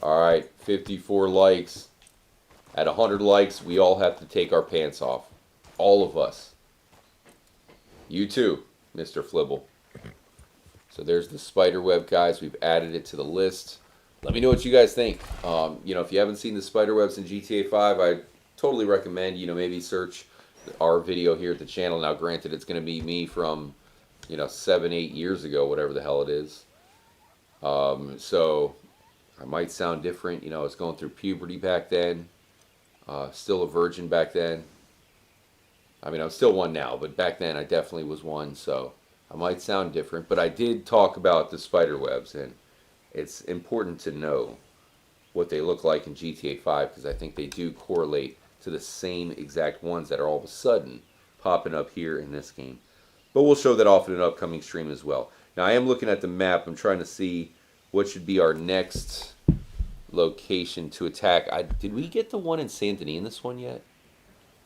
Speaker 1: All right, 54 likes. At 100 likes, we all have to take our pants off. All of us. You too, Mr. Flibble. So there's the spider web, guys. We've added it to the list. Let me know what you guys think. You know, if you haven't seen the spider webs in GTA 5, I totally recommend, you know, maybe search our video here at the channel. Now, granted, it's going to be me from, you know, 7, 8 years ago, whatever the hell it is. So I might sound different. You know, I was going through puberty back then. Still a virgin back then. I mean, I'm still one now, but back then I definitely was one, so I might sound different. But I did talk about the spider webs, and it's important to know what they look like in GTA 5 because I think they do correlate to the same exact ones that are all of a sudden popping up here in this game. But we'll show that off in an upcoming stream as well. Now, I am looking at the map. I'm trying to see what should be our next location to attack. Did we get the one in Saint Denis in this one yet?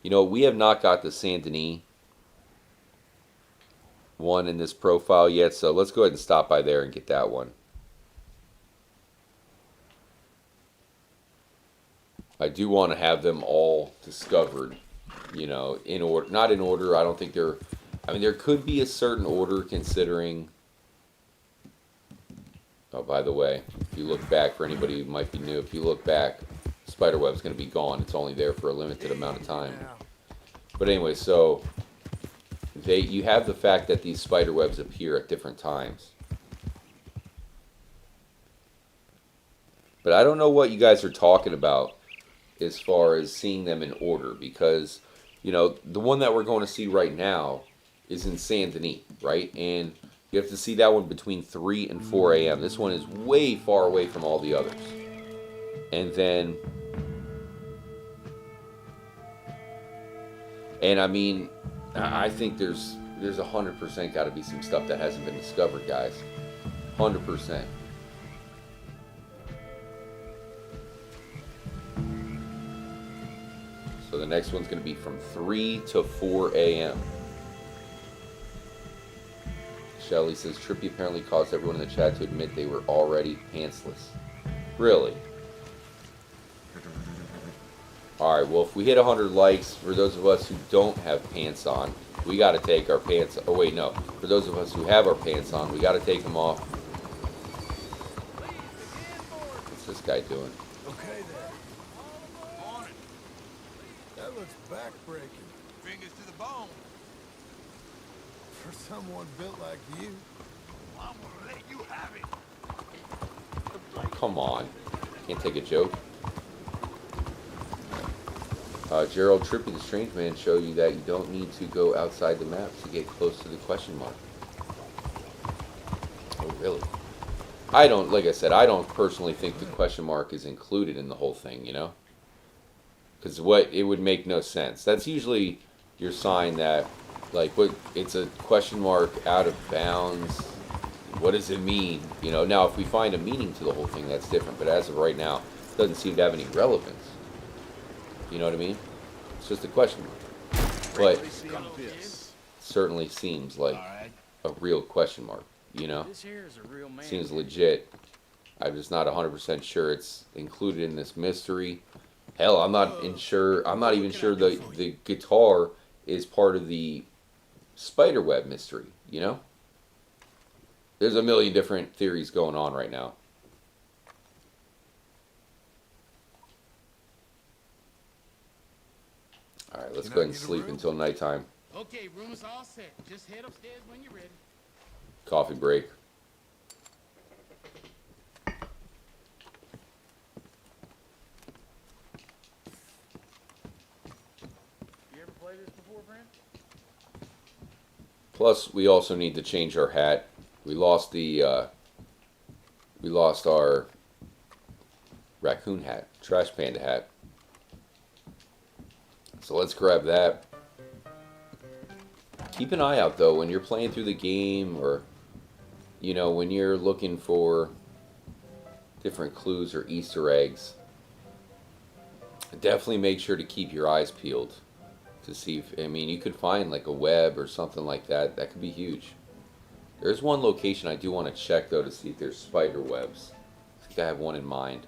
Speaker 1: You know, we have not got the Saint Denis one in this profile yet, so let's go ahead and stop by there and get that one. I do want to have them all discovered, you know, in order. Not in order. I don't think they're... I mean, there could be a certain order considering... Oh, by the way, if you look back, for anybody who might be new, if you look back, Spiderweb's going to be gone. It's only there for a limited amount of time. But anyway, so... you have the fact that these spiderwebs appear at different times. But I don't know what you guys are talking about as far as seeing them in order, because, you know, the one that we're going to see right now is in Saint Denis, right? And you have to see that one between 3 and 4 a.m. This one is way far away from all the others. And then... And I mean, I think there's 100% got to be some stuff that hasn't been discovered, guys. 100%. So the next one's going to be from 3 to 4 a.m. Shelly says, Trippy apparently caused everyone in the chat to admit they were already pantsless. Really? Alright, well, if we hit 100 likes, for those of us who don't have pants on, we got to take our pants... Oh, wait, no. For those of us who have our pants on, we got to take them off. What's this guy doing?
Speaker 2: Okay then. That looks backbreaking.
Speaker 3: Fingers to the bone.
Speaker 2: For someone built like you.
Speaker 3: I'm gonna let you have it.
Speaker 1: Come on. Can't take a joke. Gerald, Trippy the Strange Man show you that you don't need to go outside the map to get close to the question mark. Oh, really? I don't, like I said, I don't personally think the question mark is included in the whole thing, you know? Because it would make no sense. That's usually your sign that, like, it's a question mark out of bounds. What does it mean? You know, now if we find a meaning to the whole thing, that's different. But as of right now, it doesn't seem to have any relevance. You know what I mean? It's just a question mark. But it certainly seems like a real question mark, you know? Seems legit. I'm just not 100% sure it's included in this mystery. Hell, I'm not even sure the guitar is part of the Spiderweb mystery, you know? There's a million different theories going on right now. Alright, let's go ahead and sleep until nighttime.
Speaker 4: Okay, room is all set. Just head upstairs when you're ready.
Speaker 1: Coffee break.
Speaker 4: You ever played this before, friend?
Speaker 1: Plus, we also need to change our hat. We lost our raccoon hat, trash panda hat. So let's grab that. Keep an eye out though when you're playing through the game, or you know, when you're looking for different clues or Easter eggs. Definitely make sure to keep your eyes peeled to see if, I mean, you could find like a web or something like that. That could be huge. There's one location I do want to check though to see if there's spider webs. I think I have one in mind.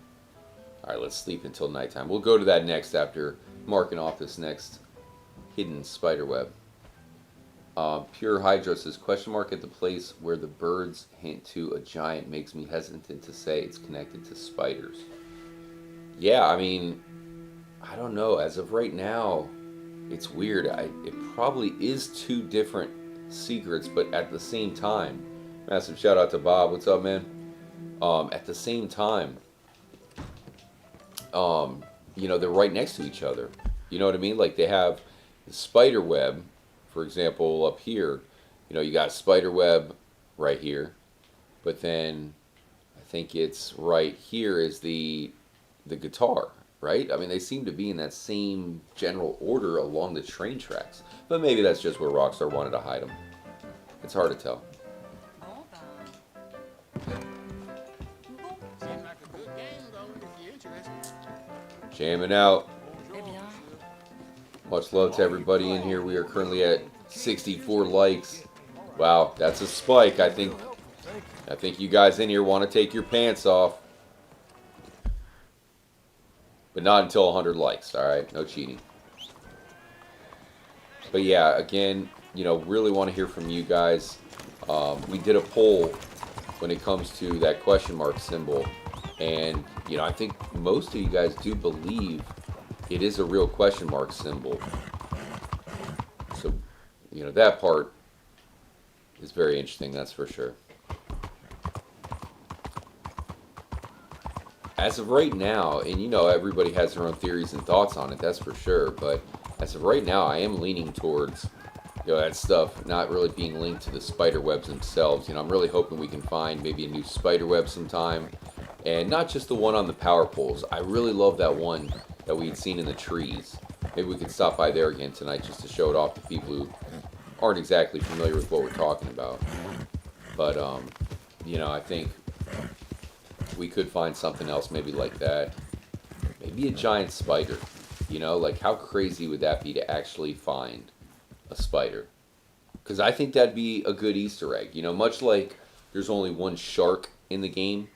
Speaker 1: Alright, let's sleep until nighttime. We'll go to that next after marking off this next hidden spider web. Pure Hydro says, question mark at the place where the birds hint to a giant makes me hesitant to say it's connected to spiders. Yeah, I mean, I don't know. As of right now, it's weird. It probably is two different secrets, but at the same time, massive shout out to Bob. What's up, man? At the same time, you know, they're right next to each other. You know what I mean? Like they have the spider web, for example, up here. You know, you got spider web right here, but then I think it's right here is the guitar, right? I mean, they seem to be in that same general order along the train tracks, but maybe that's just where Rockstar wanted to hide them. It's hard to tell.
Speaker 4: Seems like a good game, though, if you're
Speaker 1: Jamming out.
Speaker 5: Eh bien,
Speaker 1: Much love to everybody in here. We are currently at 64 likes. Wow, that's a spike. I think you guys in here want to take your pants off. But not until 100 likes, alright? No cheating. But yeah, again, you know, really want to hear from you guys. We did a poll when it comes to that question mark symbol. And, you know, I think most of you guys do believe it is a real question mark symbol. So, you know, that part is very interesting, that's for sure. As of right now, and you know everybody has their own theories and thoughts on it, that's for sure, but as of right now, I am leaning towards, you know, that stuff not really being linked to the spider webs themselves. You know, I'm really hoping we can find maybe a new spider web sometime, and not just the one on the power poles. I really love that one that we had seen in the trees. Maybe we could stop by there again tonight just to show it off to people who aren't exactly familiar with what we're talking about. But, you know, I think we could find something else maybe like that. Maybe a giant spider. You know, like how crazy would that be to actually find a spider? Because I think that'd be a good Easter egg. You know, much like there's only one shark in the game,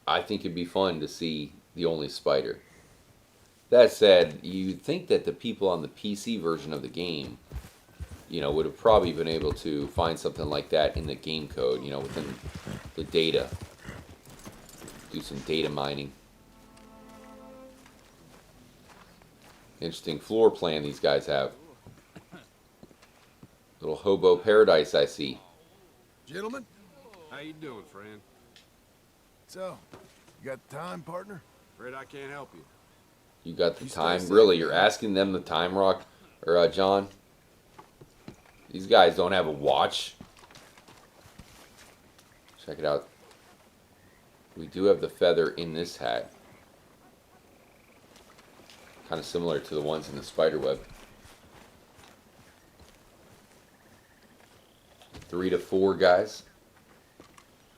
Speaker 1: I think it'd be fun to see the only spider. That said, you'd think that the people on the PC version of the game, you know, would have probably been able to find something like that in the game code, you know, within the data. Do some data mining. Interesting floor plan these guys have. Little hobo paradise, I see.
Speaker 2: Gentlemen,
Speaker 6: How you doing, friend?
Speaker 2: so, you got time, partner?
Speaker 6: Afraid I can't help you.
Speaker 1: You got the
Speaker 2: You stay
Speaker 1: time?
Speaker 2: safe,
Speaker 1: Really? You're
Speaker 2: man.
Speaker 1: asking them the time, Rock? Or, John? These guys don't have a watch. Check it out. We do have the feather in this hat. Kind of similar to the ones in the Spiderweb. 3 to 4, guys.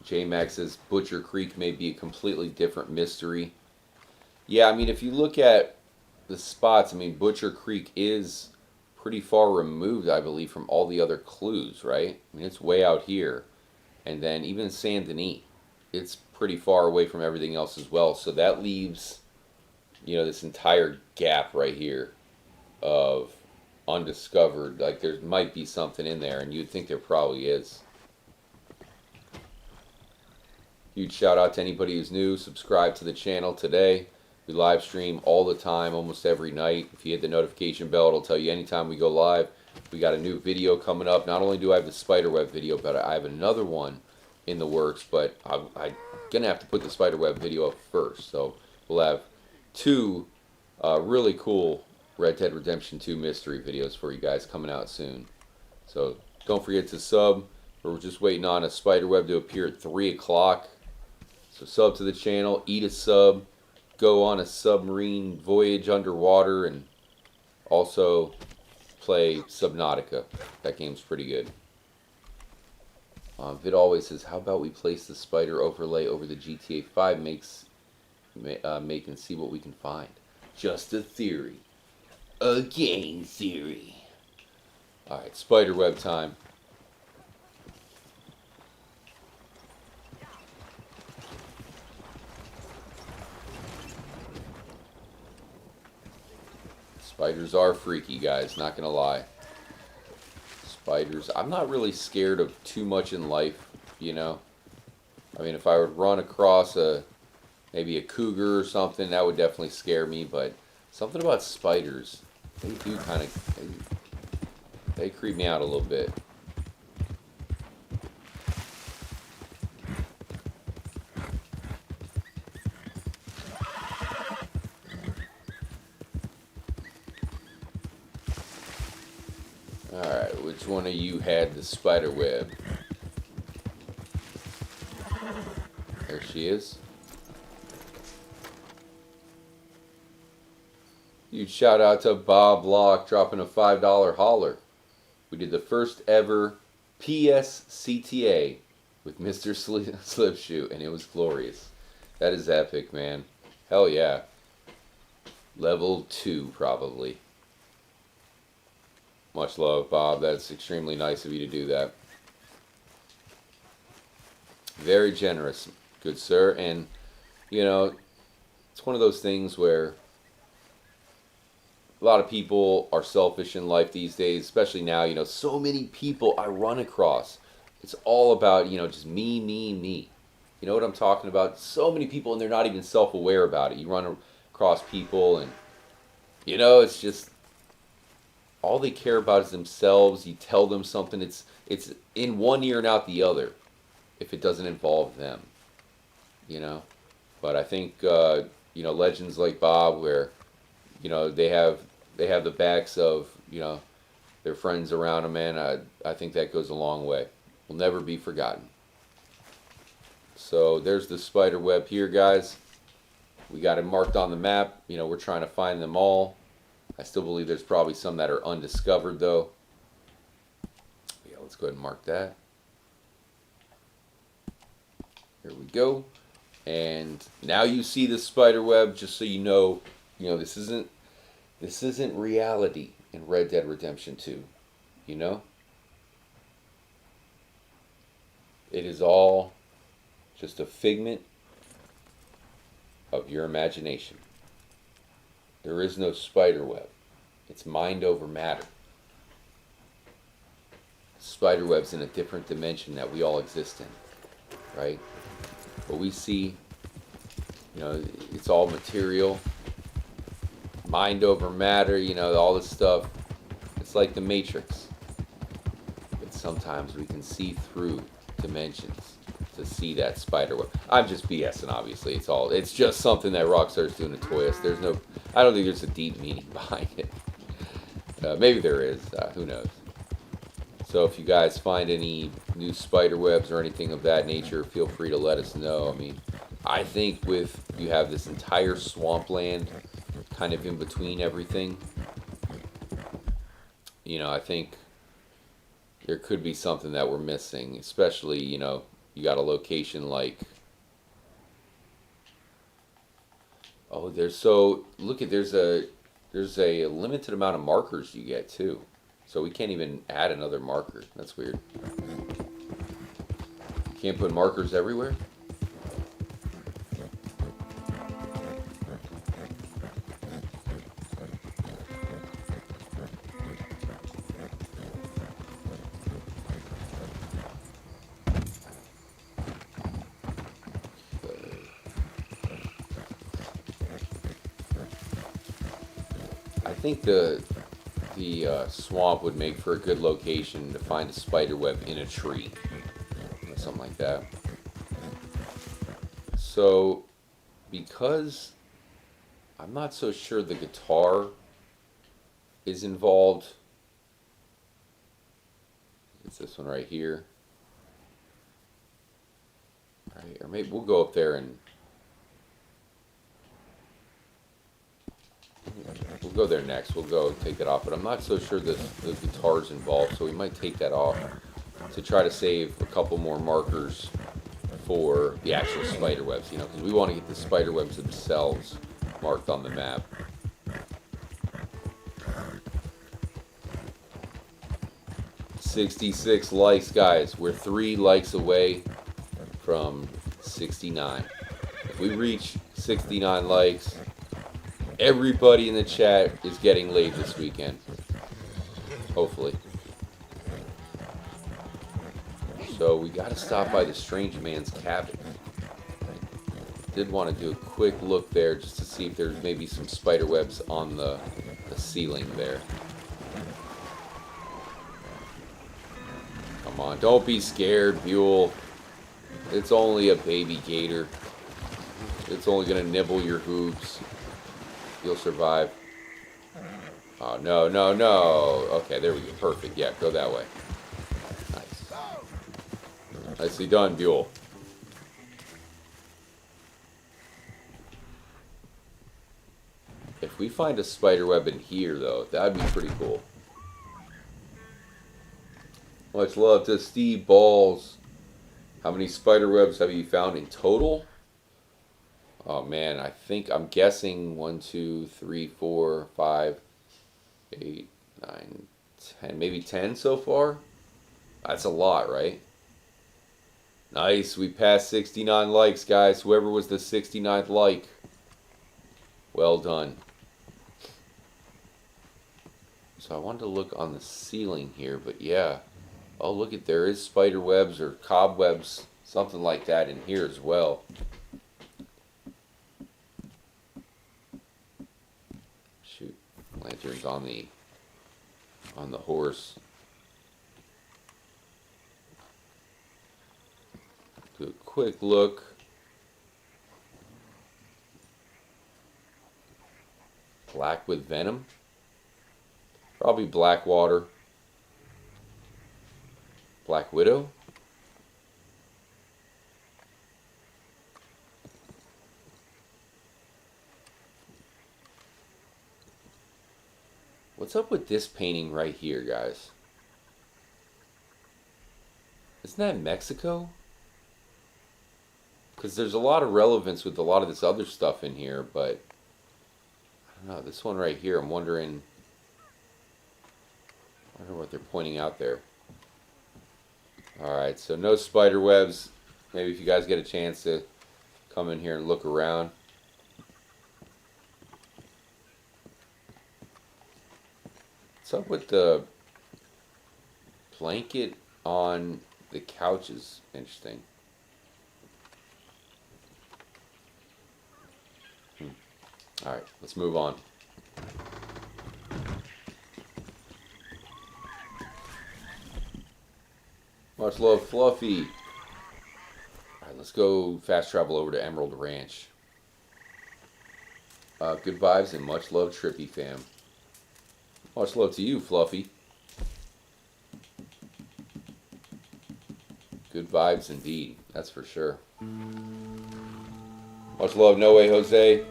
Speaker 1: J-Max says Butcher Creek may be a completely different mystery. Yeah, I mean, if you look at the spots, I mean, Butcher Creek is pretty far removed, I believe, from all the other clues, right? I mean, it's way out here. And then even Saint Denis, it's pretty far away from everything else as well. So that leaves, you know, this entire gap right here of undiscovered. Like, there might be something in there, and you'd think there probably is. Huge shout out to anybody who's new. Subscribe to the channel today. We live stream all the time, almost every night. If you hit the notification bell, it'll tell you anytime we go live. We got a new video coming up. Not only do I have the Spiderweb video, but I have another one in the works. But I'm going to have to put the Spiderweb video up first. So we'll have 2 really cool Red Dead Redemption 2 mystery videos for you guys coming out soon. So don't forget to sub. We're just waiting on a Spiderweb to appear at 3 o'clock. So sub to the channel, eat a sub, go on a submarine voyage underwater, and also play Subnautica. That game's pretty good. Vid always says, how about we place the spider overlay over the GTA 5 make and see what we can find. Just a theory. A game theory. Alright, Spiderweb time. Spiders are freaky, guys, not gonna lie. Spiders, I'm not really scared of too much in life, you know. I mean, if I would run across maybe a cougar or something, that would definitely scare me, but something about spiders, they do kind of, they creep me out a little bit. Alright, which one of you had the spider web? There she is. Huge shout out to Bob Locke dropping a $5 holler. We did the first ever PSCTA with Mr. Slipshoe, and it was glorious. That is epic, man. Hell yeah. Level 2, probably. Much love, Bob. That's extremely nice of you to do that. Very generous, good sir. And, you know, it's one of those things where a lot of people are selfish in life these days, especially now. You know, so many people I run across, it's all about, you know, just me, me, me. You know what I'm talking about? So many people, and they're not even self-aware about it. You run across people, and, you know, it's just all they care about is themselves. You tell them something, it's in one ear and out the other if it doesn't involve them, you know. But I think you know, legends like Bob, where, you know, they have the backs of, you know, their friends around them, man. I think that goes a long way. Will never be forgotten. So there's the spider web here, guys. We got it marked on the map. You know, we're trying to find them all. I still believe there's probably some that are undiscovered, though. Yeah, let's go ahead and mark that. Here we go. And now you see the spider web, just so you know, this isn't reality in Red Dead Redemption 2, you know? It is all just a figment of your imagination. There is no spider web. It's mind over matter. Spider web's in a different dimension that we all exist in, right? What we see, you know, it's all material. Mind over matter, you know, all this stuff. It's like the Matrix. But sometimes we can see through dimensions to see that spider web. I'm just BSing, obviously. It's just something that Rockstar's doing to toy us. I don't think there's a deep meaning behind it. Maybe there is. Who knows? So if you guys find any new spider webs or anything of that nature, feel free to let us know. I mean, I think you have this entire swampland kind of in between everything. You know, I think there could be something that we're missing, especially, you know, you got a location like, oh, there's a limited amount of markers you get too. So we can't even add another marker. That's weird. You can't put markers everywhere? I think the swamp would make for a good location to find a spider web in a tree, or something like that. So, because I'm not so sure the guitar is involved, it's this one right here. Right, or maybe we'll go up there and we'll go there next. We'll go take that off, but I'm not so sure the guitar's involved, so we might take that off to try to save a couple more markers for the actual spider webs, you know, because we want to get the spider webs themselves marked on the map. $66 likes, guys. We're 3 likes away from 69. If we reach 69 likes, everybody in the chat is getting laid this weekend. Hopefully. So we gotta stop by the strange man's cabin. Did want to do a quick look there just to see if there's maybe some spider webs on the ceiling there. Come on, don't be scared, Buell. It's only a baby gator. It's only gonna nibble your hooves. You'll survive. Oh, no, no, no. Okay, there we go. Perfect. Yeah, go that way. Nice. Nicely done, Buell. If we find a spider web in here, though, that'd be pretty cool. Much love to Steve Balls. How many spider webs have you found in total? Oh man, I'm guessing 1, 2, 3, 4, 5, 8, 9, 10, maybe 10 so far. That's a lot, right? Nice, we passed 69 likes, guys. Whoever was the 69th like, well done. So I wanted to look on the ceiling here, but yeah. Oh, look at, there is spider webs or cobwebs, something like that in here as well. Shoot, lantern's on the horse. Do a quick look. Black with venom. Probably Blackwater. Black Widow. What's up with this painting right here, guys? Isn't that Mexico? Because there's a lot of relevance with a lot of this other stuff in here, but I don't know, this one right here, I'm wondering what they're pointing out there. Alright, so no spider webs. Maybe if you guys get a chance to come in here and look around. What's up with the blanket on the couches? Interesting. Alright, let's move on. Much love, Fluffy. Alright, let's go fast travel over to Emerald Ranch. Good vibes and much love, Trippy fam. Much love to you, Fluffy. Good vibes indeed, that's for sure. Much love, No Way Jose.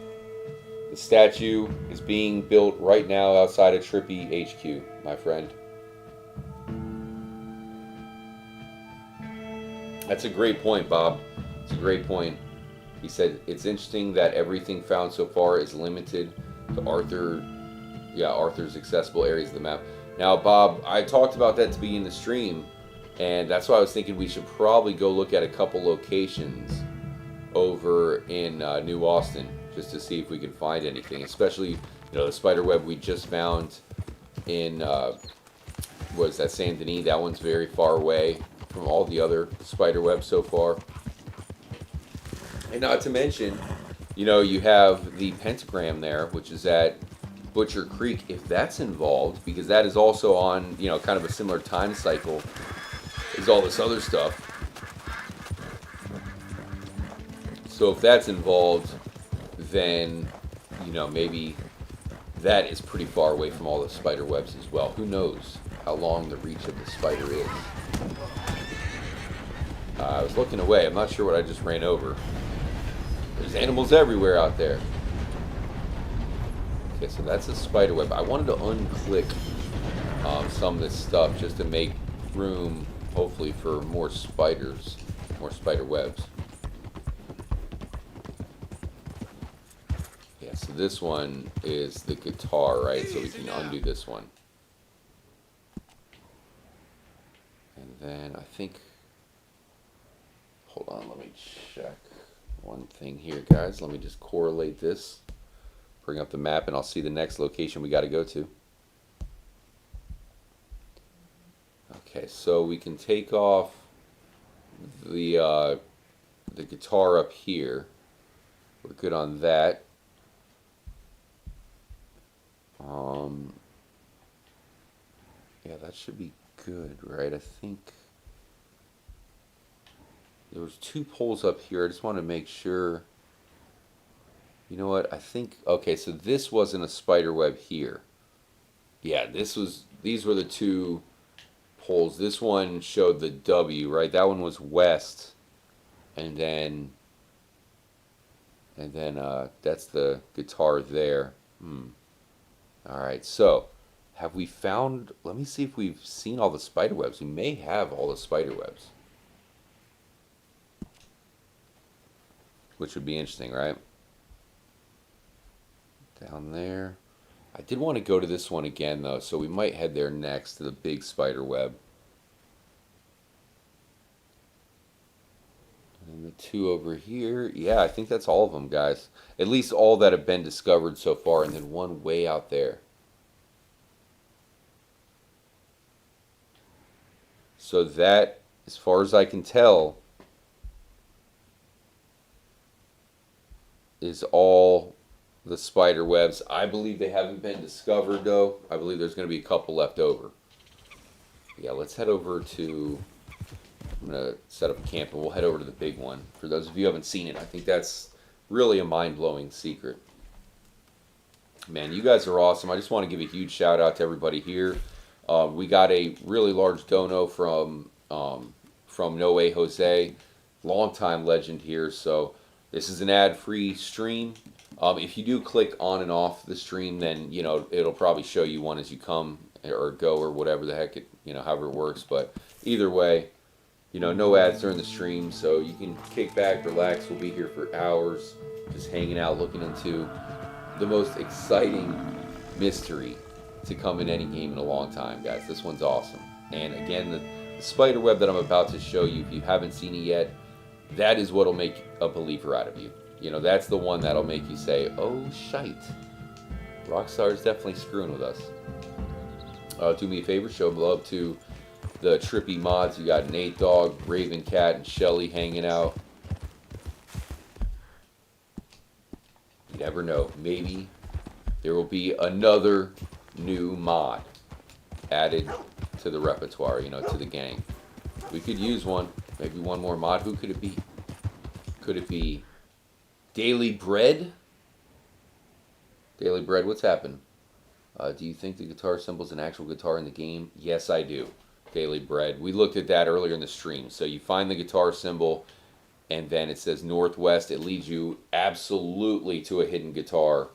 Speaker 1: The statue is being built right now outside of Trippy HQ, my friend. That's a great point, Bob. It's a great point. He said, it's interesting that everything found so far is limited to Arthur's accessible areas of the map. Now, Bob, I talked about that to be in the stream, and that's why I was thinking we should probably go look at a couple locations over in New Austin, just to see if we can find anything, especially, the spider web we just found in, was that Saint Denis? That one's very far away from all the other spider webs so far. And not to mention, you have the pentagram there, which is at Butcher Creek, if that's involved, because that is also on, kind of a similar time cycle as all this other stuff. So if that's involved, then, maybe that is pretty far away from all the spider webs as well. Who knows how long the reach of the spider is. I was looking away. I'm not sure what I just ran over. There's animals everywhere out there. Okay, so that's a spider web. I wanted to unclick some of this stuff just to make room, hopefully, for more spiders, more spider webs. Yeah, so this one is the guitar, right? So we can undo this one. And then I think... Hold on, let me check one thing here, guys. Let me just correlate this. Bring up the map, and I'll see the next location we got to go to. Okay, so we can take off the guitar up here. We're good on that. Yeah, that should be good, right? I think there was 2 poles up here. I just want to make sure. You know what? I think, okay, so this wasn't a spider web here. Yeah, these were the 2 poles. This one showed the W, right? That one was west. And then that's the guitar there. Alright, so have we found, let me see if we've seen all the spider webs. We may have all the spider webs. Which would be interesting, right? down there. I did want to go to this one again, though, so we might head there next to the big spider web. And the two over here. Yeah, I think that's all of them, guys. At least all that have been discovered so far, and then one way out there. So that, as far as I can tell, is all the spider webs. I believe they haven't been discovered, though. I believe there's going to be a couple left over. Yeah, let's head over to... I'm going to set up a camp, and we'll head over to the big one. For those of you who haven't seen it, I think that's really a mind-blowing secret. Man, you guys are awesome. I just want to give a huge shout-out to everybody here. We got a really large dono from No Way Jose, longtime legend here. So this is an ad-free stream. If you do click on and off the stream, then it'll probably show you one as you come or go or whatever the heck however it works. But either way, no ads during the stream, so you can kick back, relax. We'll be here for hours, just hanging out, looking into the most exciting mystery to come in any game in a long time, guys. This one's awesome. And again, the spider web that I'm about to show you, if you haven't seen it yet, that is what'll make a believer out of you. That's the one that'll make you say, oh, shite. Rockstar's definitely screwing with us. Do me a favor, show love to the trippy mods. You got Nate Dogg, Raven Cat, and Shelly hanging out. You never know. Maybe there will be another new mod added to the repertoire, to the gang. We could use one. Maybe one more mod. Who could it be? Could it be Daily Bread? Daily Bread, what's happened? Do you think the guitar symbol is an actual guitar in the game? Yes, I do. Daily Bread. We looked at that earlier in the stream. So you find the guitar symbol, and then it says Northwest. It leads you absolutely to a hidden guitar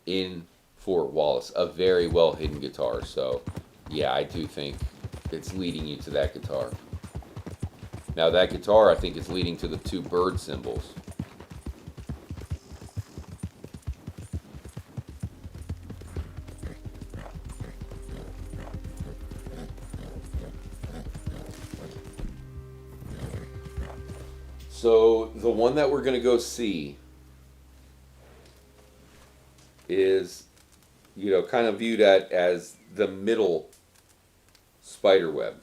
Speaker 1: in Fort Wallace. A very well hidden guitar. So, yeah, I do think it's leading you to that guitar. Now, that guitar, I think, is leading to the two bird symbols. So the one that we're going to go see is, kind of viewed as the middle spider web.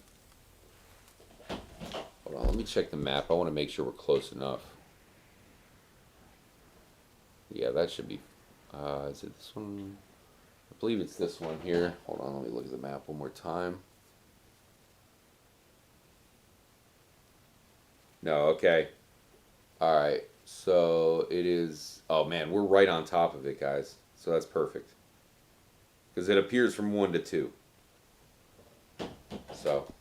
Speaker 1: Hold on, let me check the map. I want to make sure we're close enough. Yeah, that should be, is it this one? I believe it's this one here. Hold on, let me look at the map one more time. No, okay. Alright, so it is... Oh, man, we're right on top of it, guys. So that's perfect. Because it appears from 1 to 2. So,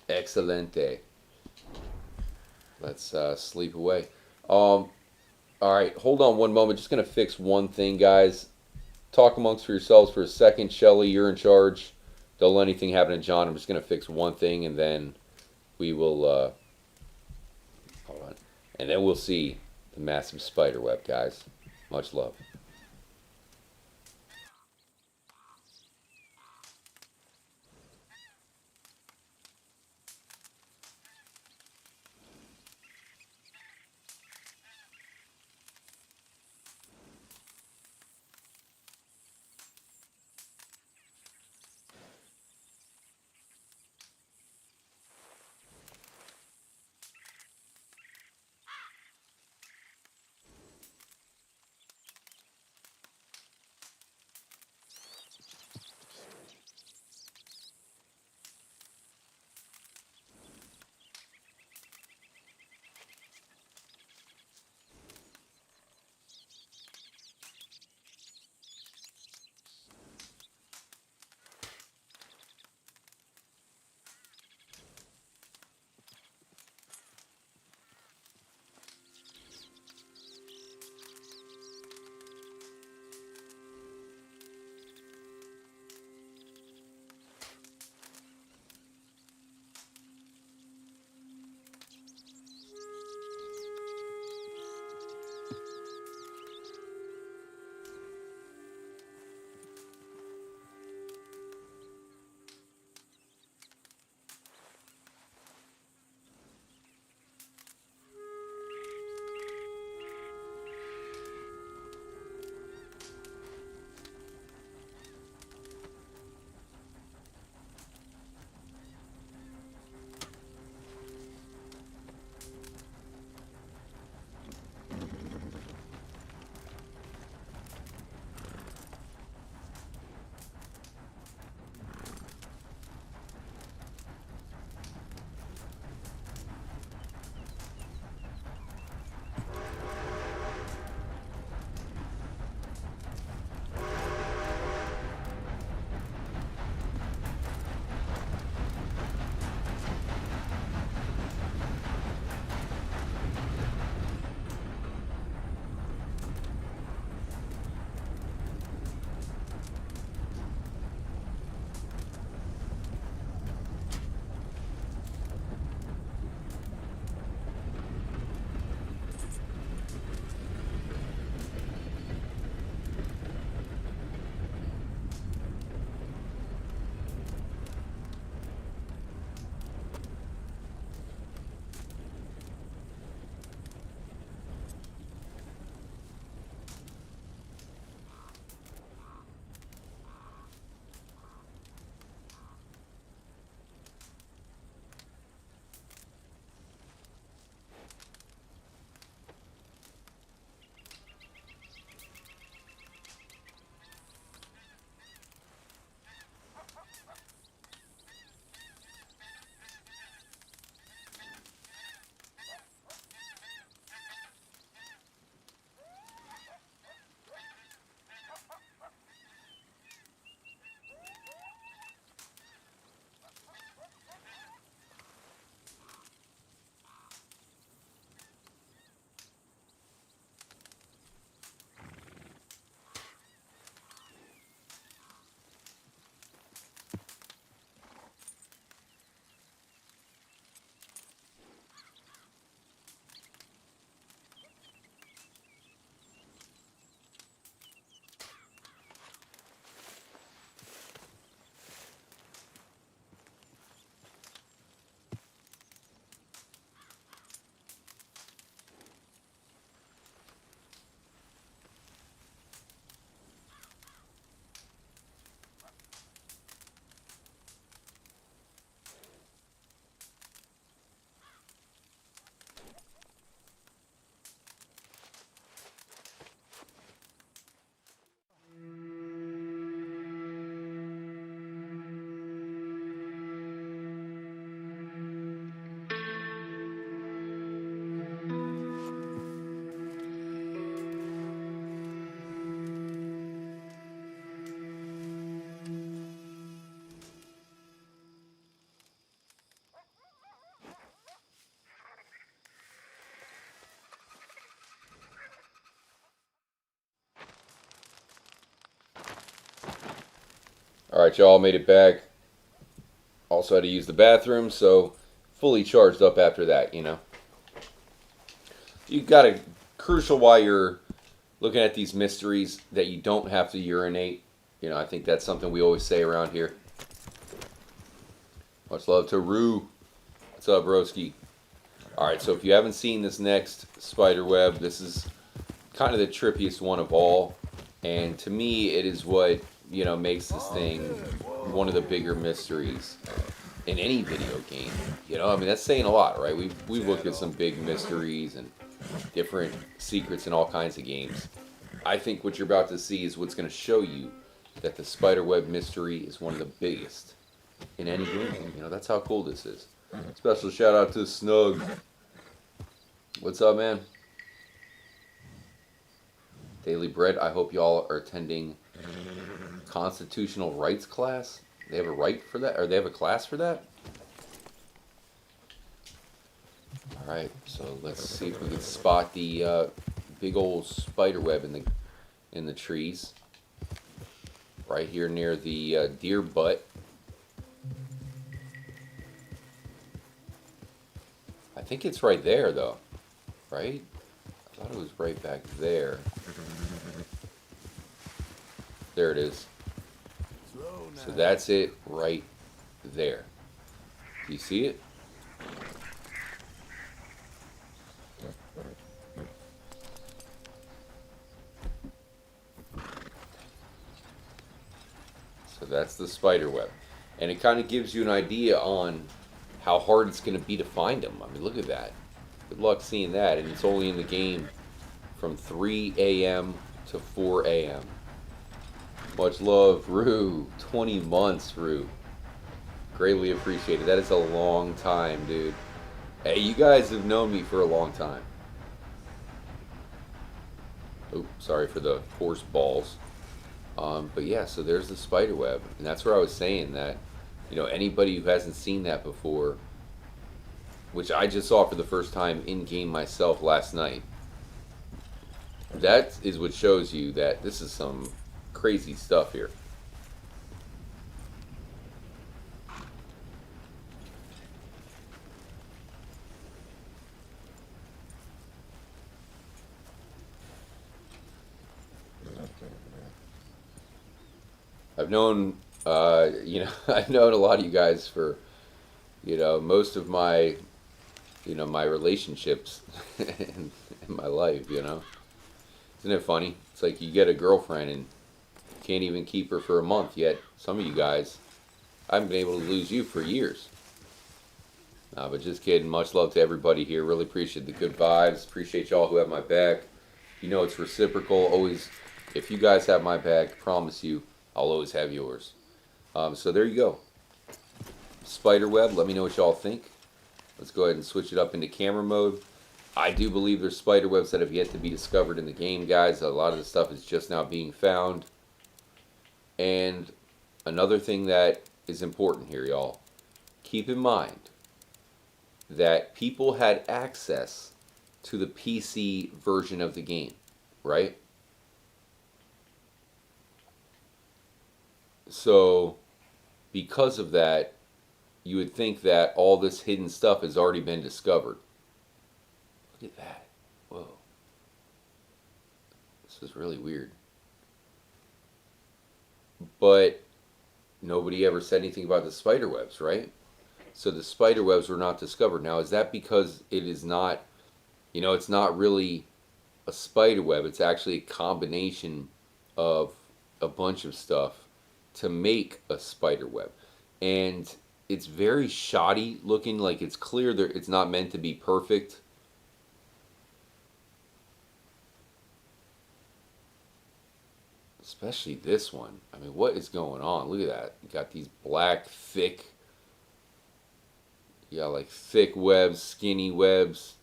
Speaker 1: excelente. Let's sleep away. Alright, hold on one moment. Just going to fix one thing, guys. Talk amongst yourselves for a second. Shelly, you're in charge. Don't let anything happen to John. I'm just going to fix one thing, and then we will... hold on. And then we'll see the massive spider web, guys. Much love. Alright, y'all, made it back. Also had to use the bathroom, so fully charged up after that, you know. You got a crucial while you're looking at these mysteries that you don't have to urinate. You know, I think that's something we always say around here. Much love to Rue. What's up, broski? Alright, so if you haven't seen this next Spiderweb, this is kind of the trippiest one of all. And to me, it is what, you know, makes this thing one of the bigger mysteries in any video game. You know, I mean, that's saying a lot, right? We've looked at some big mysteries and different secrets in all kinds of games. I think what you're about to see is what's going to show you that the Spiderweb mystery is one of the biggest in any game. You know, that's how cool this is. Special shout out to Snug. What's up, man? Daily Bread, I hope y'all are attending constitutional rights class. They have a right for that? Or they have a class for that? Alright, so let's see if we can spot the big old spider web in the trees. Right here near the deer butt. I think it's right there though. Right? I thought it was right back there. There it is. So that's it right there. Do you see it? So that's the spider web. And it kind of gives you an idea on how hard it's going to be to find them. I mean, look at that. Good luck seeing that. And it's only in the game from 3 a.m. to 4 a.m. Much love, Rue. 20 months, Rue. Greatly appreciated. That is a long time, dude. Hey, you guys have known me for a long time. Oops, sorry for the horse balls. But yeah, so there's the spider web. And that's where I was saying that, you know, anybody who hasn't seen that before, which I just saw for the first time in-game myself last night, that is what shows you that this is some crazy stuff here. I've known, you know, I've known a lot of you guys for, you know, most of my, you know, my relationships in my life, you know. Isn't it funny? It's like you get a girlfriend and can't even keep her for a month, yet some of you guys, I haven't been able to lose you for years. But just kidding. Much love to everybody here. Really appreciate the good vibes. Appreciate y'all who have my back. You know it's reciprocal. Always, if you guys have my back, promise you, I'll always have yours. So there you go. Spiderweb, let me know what y'all think. Let's go ahead and switch it up into camera mode. I do believe there's spiderwebs that have yet to be discovered in the game, guys. A lot of the stuff is just now being found. And another thing that is important here, y'all. Keep in mind that people had access to the PC version of the game, right? So, because of that, you would think that all this hidden stuff has already been discovered. Look at that. Whoa. This is really weird. But nobody ever said anything about the spider webs, right? So the spider webs were not discovered. Now, is that because it is not, you know, it's not really a spider web. It's actually a combination of a bunch of stuff to make a spider web. And it's very shoddy looking, like it's clear that it's not meant to be perfect. Especially this one. I mean, what is going on? Look at that. You got these black, thick, you got like thick webs, skinny webs.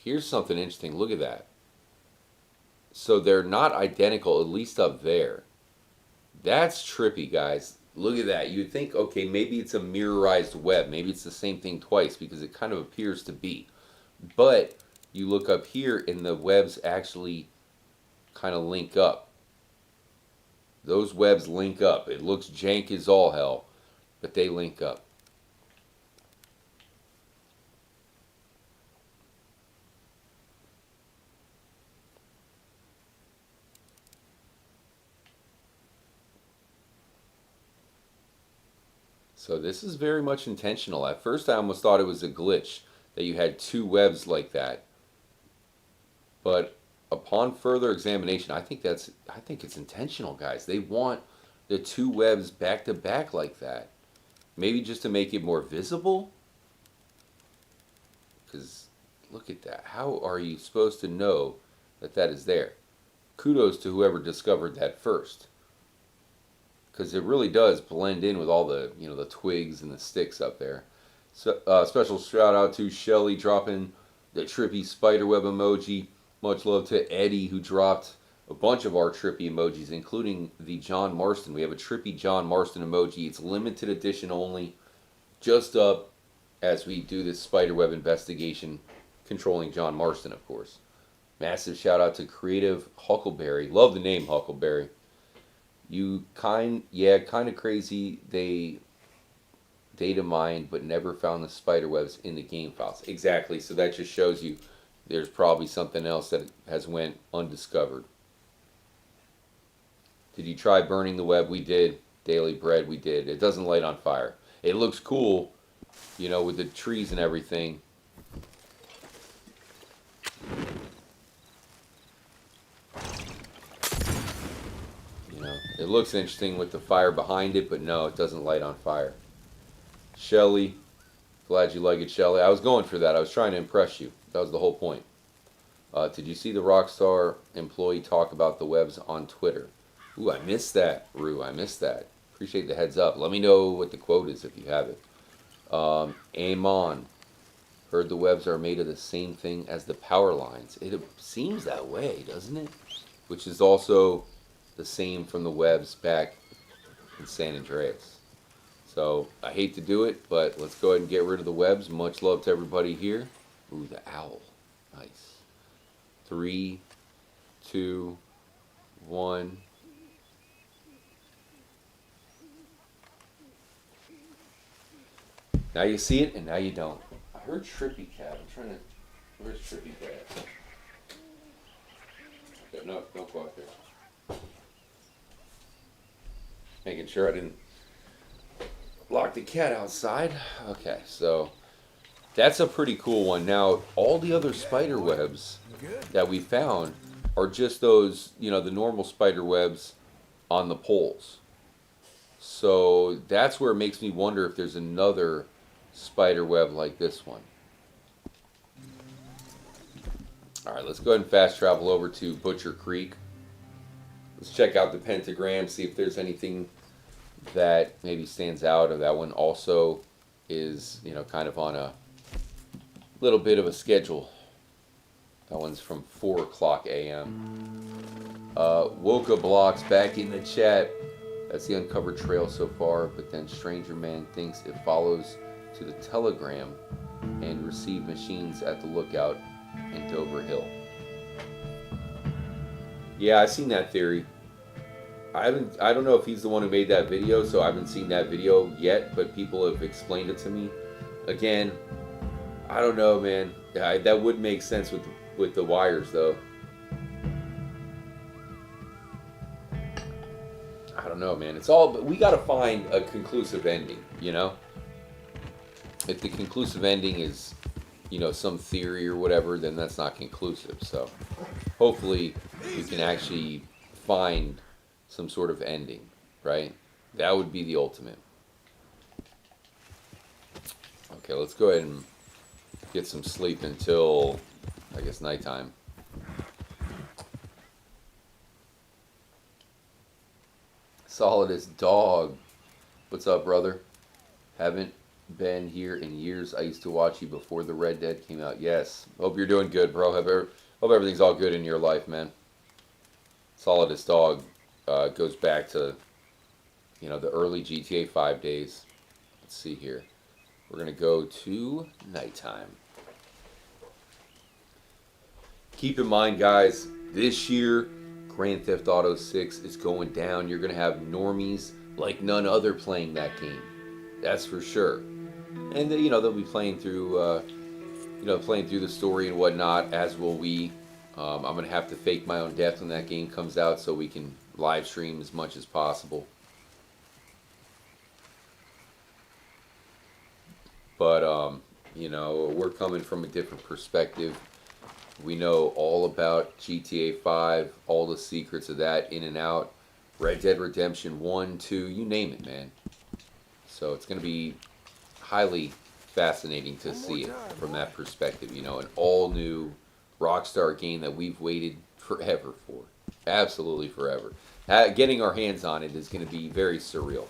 Speaker 1: Here's something interesting. Look at that. So they're not identical, at least up there. That's trippy, guys. Look at that. You'd think, okay, maybe it's a mirrorized web. Maybe it's the same thing twice, because it kind of appears to be. But you look up here and the webs actually kind of link up. Those webs link up. It looks jank as all hell, but they link up. So this is very much intentional. At first I almost thought it was a glitch that you had two webs like that. But upon further examination, I think it's intentional, guys. They want the two webs back to back like that. Maybe just to make it more visible? Because look at that. How are you supposed to know that that is there? Kudos to whoever discovered that first. Because it really does blend in with all the, the twigs and the sticks up there. So, special shout out to Shelly dropping the trippy spiderweb emoji. Much love to Eddie, who dropped a bunch of our trippy emojis, including the John Marston. We have a trippy John Marston emoji. It's limited edition only, just up as we do this spiderweb investigation, controlling John Marston, of course. Massive shout out to Creative Huckleberry. Love the name Huckleberry. You kind of crazy. They data mined but never found the spiderwebs in the game files. Exactly. So that just shows you there's probably something else that has went undiscovered. Did you try burning the web? We did. Daily Bread, we did. It doesn't light on fire. It looks cool, with the trees and everything. It looks interesting with the fire behind it, but no, it doesn't light on fire. Shelly, glad you like it, Shelly. I was going for that. I was trying to impress you. That was the whole point. Did you see the Rockstar employee talk about the webs on Twitter? Ooh, I missed that, Rue. I missed that. Appreciate the heads up. Let me know what the quote is if you have it. Amon. Heard the webs are made of the same thing as the power lines. It seems that way, doesn't it? Which is also the same from the webs back in San Andreas. So I hate to do it, but let's go ahead and get rid of the webs. Much love to everybody here. Ooh, the owl. Nice. 3, 2, 1. Now you see it and now you don't. I heard Trippy Cat. I'm trying to... Where's Trippy Cat? Okay, no, don't go out there. Making sure I didn't lock the cat outside. Okay, so that's a pretty cool one. Now, all the other spider webs that we found are just those, the normal spider webs on the poles. So that's where it makes me wonder if there's another spider web like this one. All right, let's go ahead and fast travel over to Butcher Creek. Let's check out the pentagram, see if there's anything that maybe stands out. Or that one also is, kind of on a little bit of a schedule. That one's from 4 o'clock a.m. Woka Blocks back in the chat. That's the uncovered trail so far, but then Stranger Man thinks it follows to the telegram and receive machines at the lookout in Dover Hill. Yeah, I've seen that theory. I don't know if he's the one who made that video, so I haven't seen that video yet, but people have explained it to me. Again, I don't know, man. That would make sense with the wires, though. I don't know, man. It's all, but we got to find a conclusive ending, If the conclusive ending is, some theory or whatever, then that's not conclusive. So hopefully we can actually find some sort of ending, right? That would be the ultimate. Okay, let's go ahead and get some sleep until, I guess, nighttime. Solid as dog. What's up, brother? Haven't been here in years. I used to watch you before the Red Dead came out. Yes. Hope you're doing good, bro. Hope everything's all good in your life, man. Solid as dog goes back to, the early GTA 5 days. Let's see here. We're going to go to nighttime. Keep in mind, guys, this year, Grand Theft Auto 6 is going down. You're going to have normies like none other playing that game. That's for sure. And they'll be playing through playing through the story and whatnot, as will we. I'm going to have to fake my own death when that game comes out so we can live stream as much as possible. But, we're coming from a different perspective. We know all about GTA 5, all the secrets of that, in and out. Red Dead Redemption 1, 2, you name it, man. So it's going to be highly fascinating to see it from that perspective. An all-new Rockstar game that we've waited forever for. Absolutely forever. Getting our hands on it is going to be very surreal.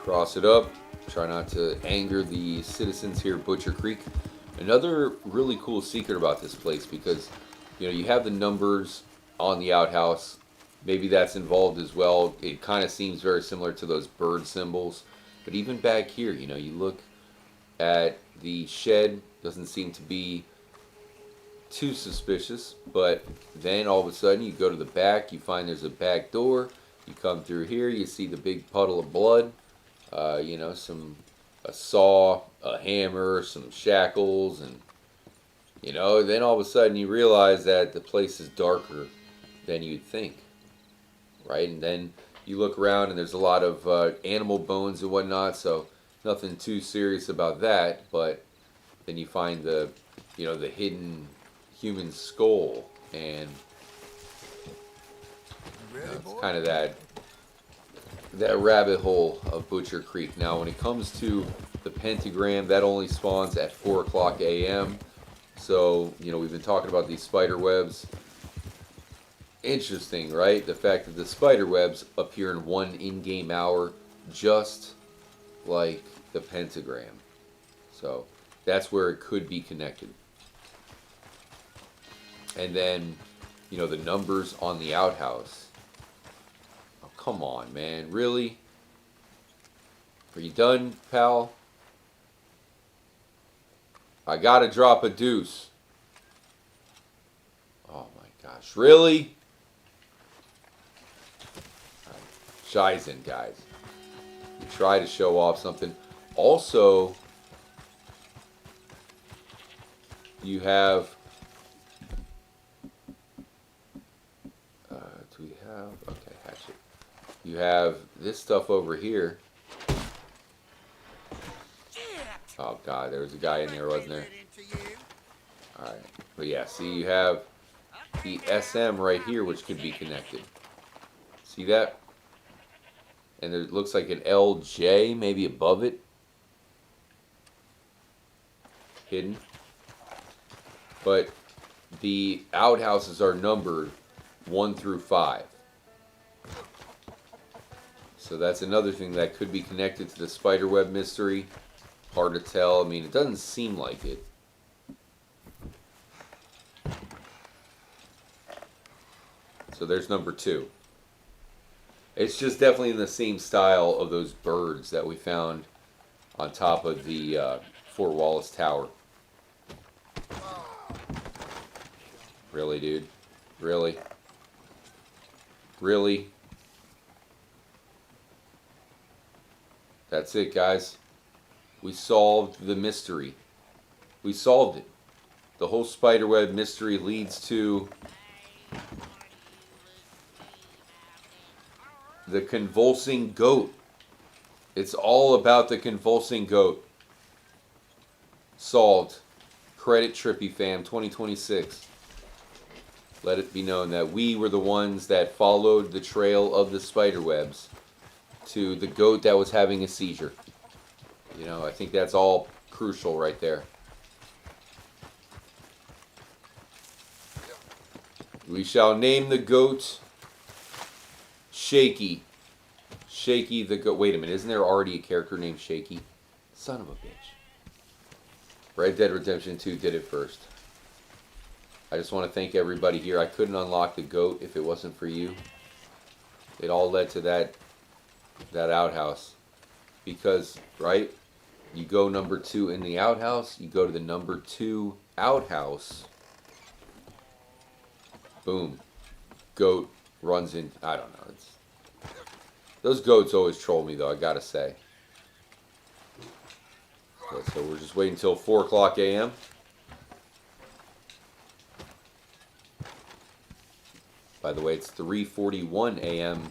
Speaker 1: Cross it up. Try not to anger the citizens here at Butcher Creek. Another really cool secret about this place, because you have the numbers on the outhouse. Maybe that's involved as well. It kind of seems very similar to those bird symbols. But even back here, you look at the shed, doesn't seem to be too suspicious. But then all of a sudden you go to the back, you find there's a back door. You come through here, you see the big puddle of blood. A saw, a hammer, some shackles, and then all of a sudden you realize that the place is darker than you'd think, right? And then you look around and there's a lot of animal bones and whatnot, so nothing too serious about that. But then you find the hidden human skull, and it's kind of that rabbit hole of Butcher Creek. Now, when it comes to the pentagram, that only spawns at 4 o'clock a.m. So, we've been talking about these spider webs. Interesting, right? The fact that the spider webs appear in one in-game hour, just like the pentagram. So, that's where it could be connected. And then, the numbers on the outhouse. Come on, man. Really? Are you done, pal? I gotta drop a deuce. Oh my gosh. Really? Shizen, guys. You try to show off something. Also, you have... do we have... Okay, hatchet. You have this stuff over here. Oh god, there was a guy in there, wasn't there? Alright. But yeah, see, you have the SM right here, which could be connected. See that? And there looks like an LJ maybe above it. Hidden. But the outhouses are numbered 1 through 5. So that's another thing that could be connected to the Spiderweb mystery. Hard to tell. I mean, it doesn't seem like it. So there's number 2. It's just definitely in the same style of those birds that we found on top of the Fort Wallace Tower. Really, dude? Really? Really? That's it, guys. We solved the mystery. We solved it. The whole Spiderweb mystery leads to the convulsing goat. It's all about the convulsing goat. Solved. Credit Trippy Fam 2026. Let it be known that we were the ones that followed the trail of the spiderwebs to the goat that was having a seizure. I think that's all crucial right there. We shall name the goat Shaky. Shaky the goat. Wait a minute, isn't there already a character named Shaky? Son of a bitch. Red Dead Redemption 2 did it first. I just want to thank everybody here. I couldn't unlock the goat if it wasn't for you. It all led to that outhouse. Because, right? You go number 2 in the outhouse. You go to the number 2 outhouse. Boom. Goat runs in. I don't know. Those goats always troll me, though, I gotta say. Okay, so we're just waiting until 4 o'clock a.m. By the way, it's 3:41 a.m.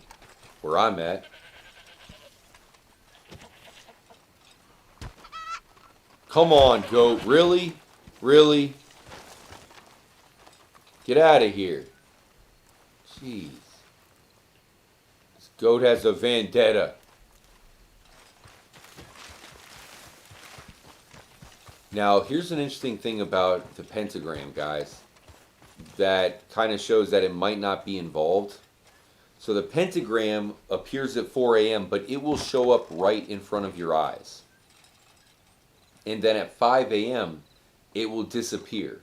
Speaker 1: where I'm at. Come on, goat. Really? Really? Get out of here. Jeez. This goat has a vendetta. Now, here's an interesting thing about the pentagram, guys, that kind of shows that it might not be involved. So the pentagram appears at 4 a.m., but it will show up right in front of your eyes. And then at 5 a.m., it will disappear.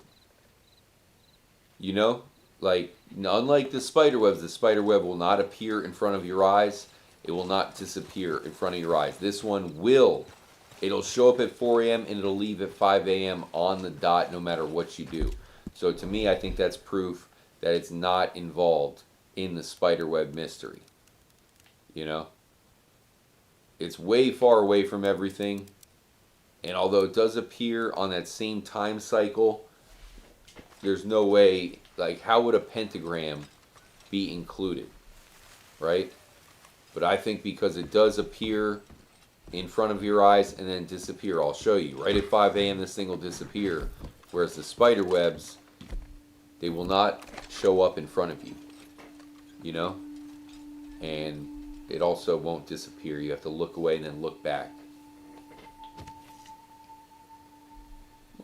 Speaker 1: You know? Like, unlike the spiderwebs, the spiderweb will not appear in front of your eyes. It will not disappear in front of your eyes. This one will. It'll show up at 4 a.m. and it'll leave at 5 a.m. on the dot no matter what you do. So to me, I think that's proof that it's not involved in the spiderweb mystery. You know? It's way far away from everything. And although it does appear on that same time cycle, there's no way, like, how would a pentagram be included? Right? But I think because it does appear in front of your eyes and then disappear, I'll show you. Right at 5 a.m. this thing will disappear. Whereas the spider webs, they will not show up in front of you. You know? And it also won't disappear. You have to look away and then look back.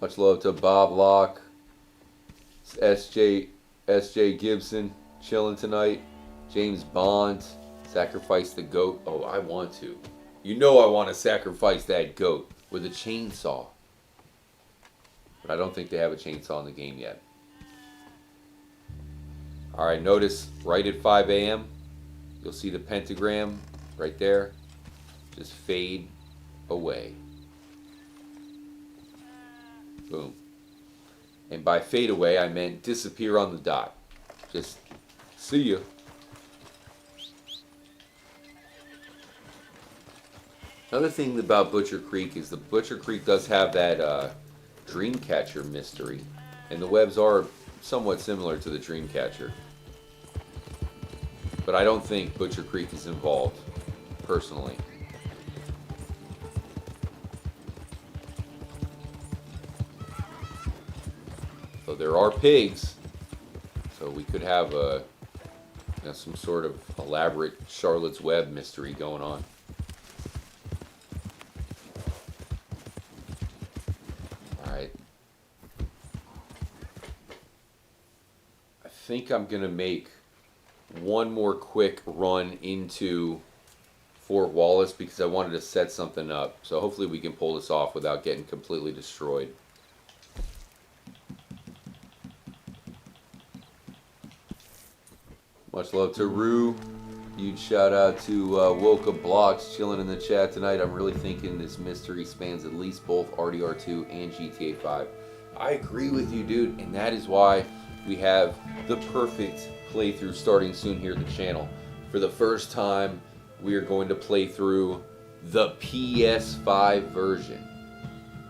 Speaker 1: Much love to Bob Locke. SJ Gibson chilling tonight. James Bond. Sacrifice the goat. Oh, I want to. You know I want to sacrifice that goat with a chainsaw. But I don't think they have a chainsaw in the game yet. Alright, notice right at 5 a.m. you'll see the pentagram right there just fade away. Boom. And by fade away, I meant disappear on the dot. Just see ya. Another thing about Butcher Creek is the Butcher Creek does have that Dreamcatcher mystery. And the webs are somewhat similar to the Dreamcatcher. But I don't think Butcher Creek is involved, personally. So there are pigs, so we could have a, you know, some sort of elaborate Charlotte's Web mystery going on. Alright. I think I'm going to make one more quick run into Fort Wallace because I wanted to set something up. So hopefully we can pull this off without getting completely destroyed. Much love to Rue. Huge shout out to Woka Blocks chilling in the chat tonight. I'm really thinking this mystery spans at least both RDR2 and GTA 5. I agree with you, dude, and that is why we have the perfect playthrough starting soon here at the channel. For the first time, we are going to play through the PS5 version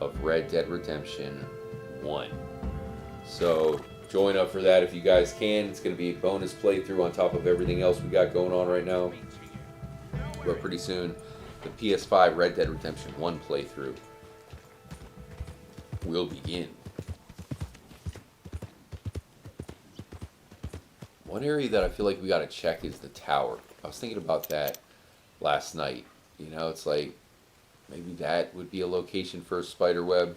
Speaker 1: of Red Dead Redemption 1. So join up for that if you guys can. It's going to be a bonus playthrough on top of everything else we got going on right now. But pretty soon, the PS5 Red Dead Redemption 1 playthrough will begin. One area that I feel like we got to check is the tower. I was thinking about that last night. You know, it's like maybe that would be a location for a spiderweb.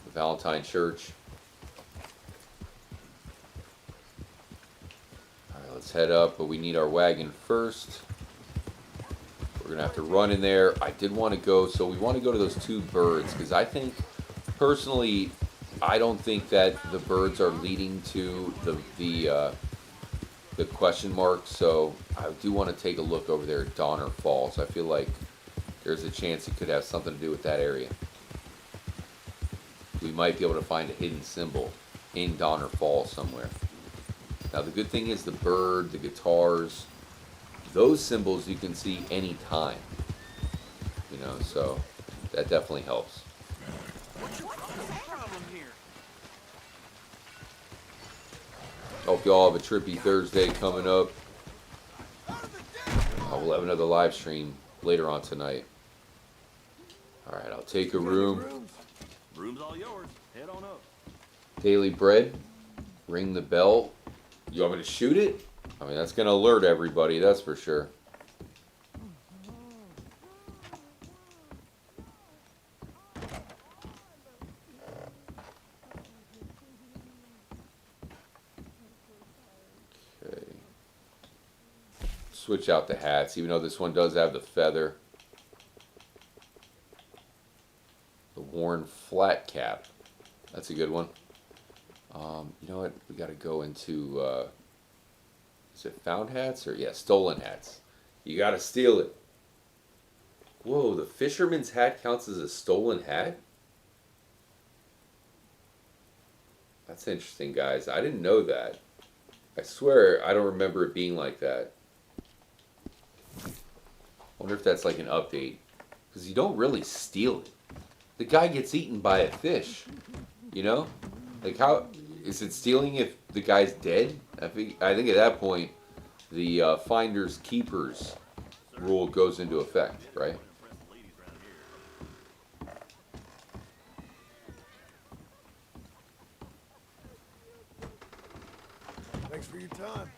Speaker 1: The Valentine Church. Alright, let's head up, but we need our wagon first. We're going to have to run in there. I did want to go, so we want to go to those two birds, because I think, personally, I don't think that the birds are leading to the question mark, so I do want to take a look over there at Donner Falls. I feel like there's a chance it could have something to do with that area. We might be able to find a hidden symbol in Donner Falls somewhere. Now the good thing is the bird, the guitars, those symbols you can see anytime. You know, so that definitely helps. Hope y'all have a trippy Thursday coming up. We'll have another live stream later on tonight. Alright, I'll take a room.
Speaker 5: Room's all yours. Head on up.
Speaker 1: Daily bread. Ring the bell. You want me to shoot it? I mean, that's going to alert everybody, that's for sure. Okay. Switch out the hats, even though this one does have the feather. The worn flat cap. That's a good one. You know what? We got to go into, is it found hats? Or, yeah, stolen hats. You got to steal it. Whoa, the fisherman's hat counts as a stolen hat? That's interesting, guys. I didn't know that. I swear I don't remember it being like that. Wonder if that's like an update. Because you don't really steal it. The guy gets eaten by a fish. You know? Like, how... Is it stealing if the guy's dead? I think at that point, the finders keepers rule goes into effect, right?
Speaker 2: Thanks for your time.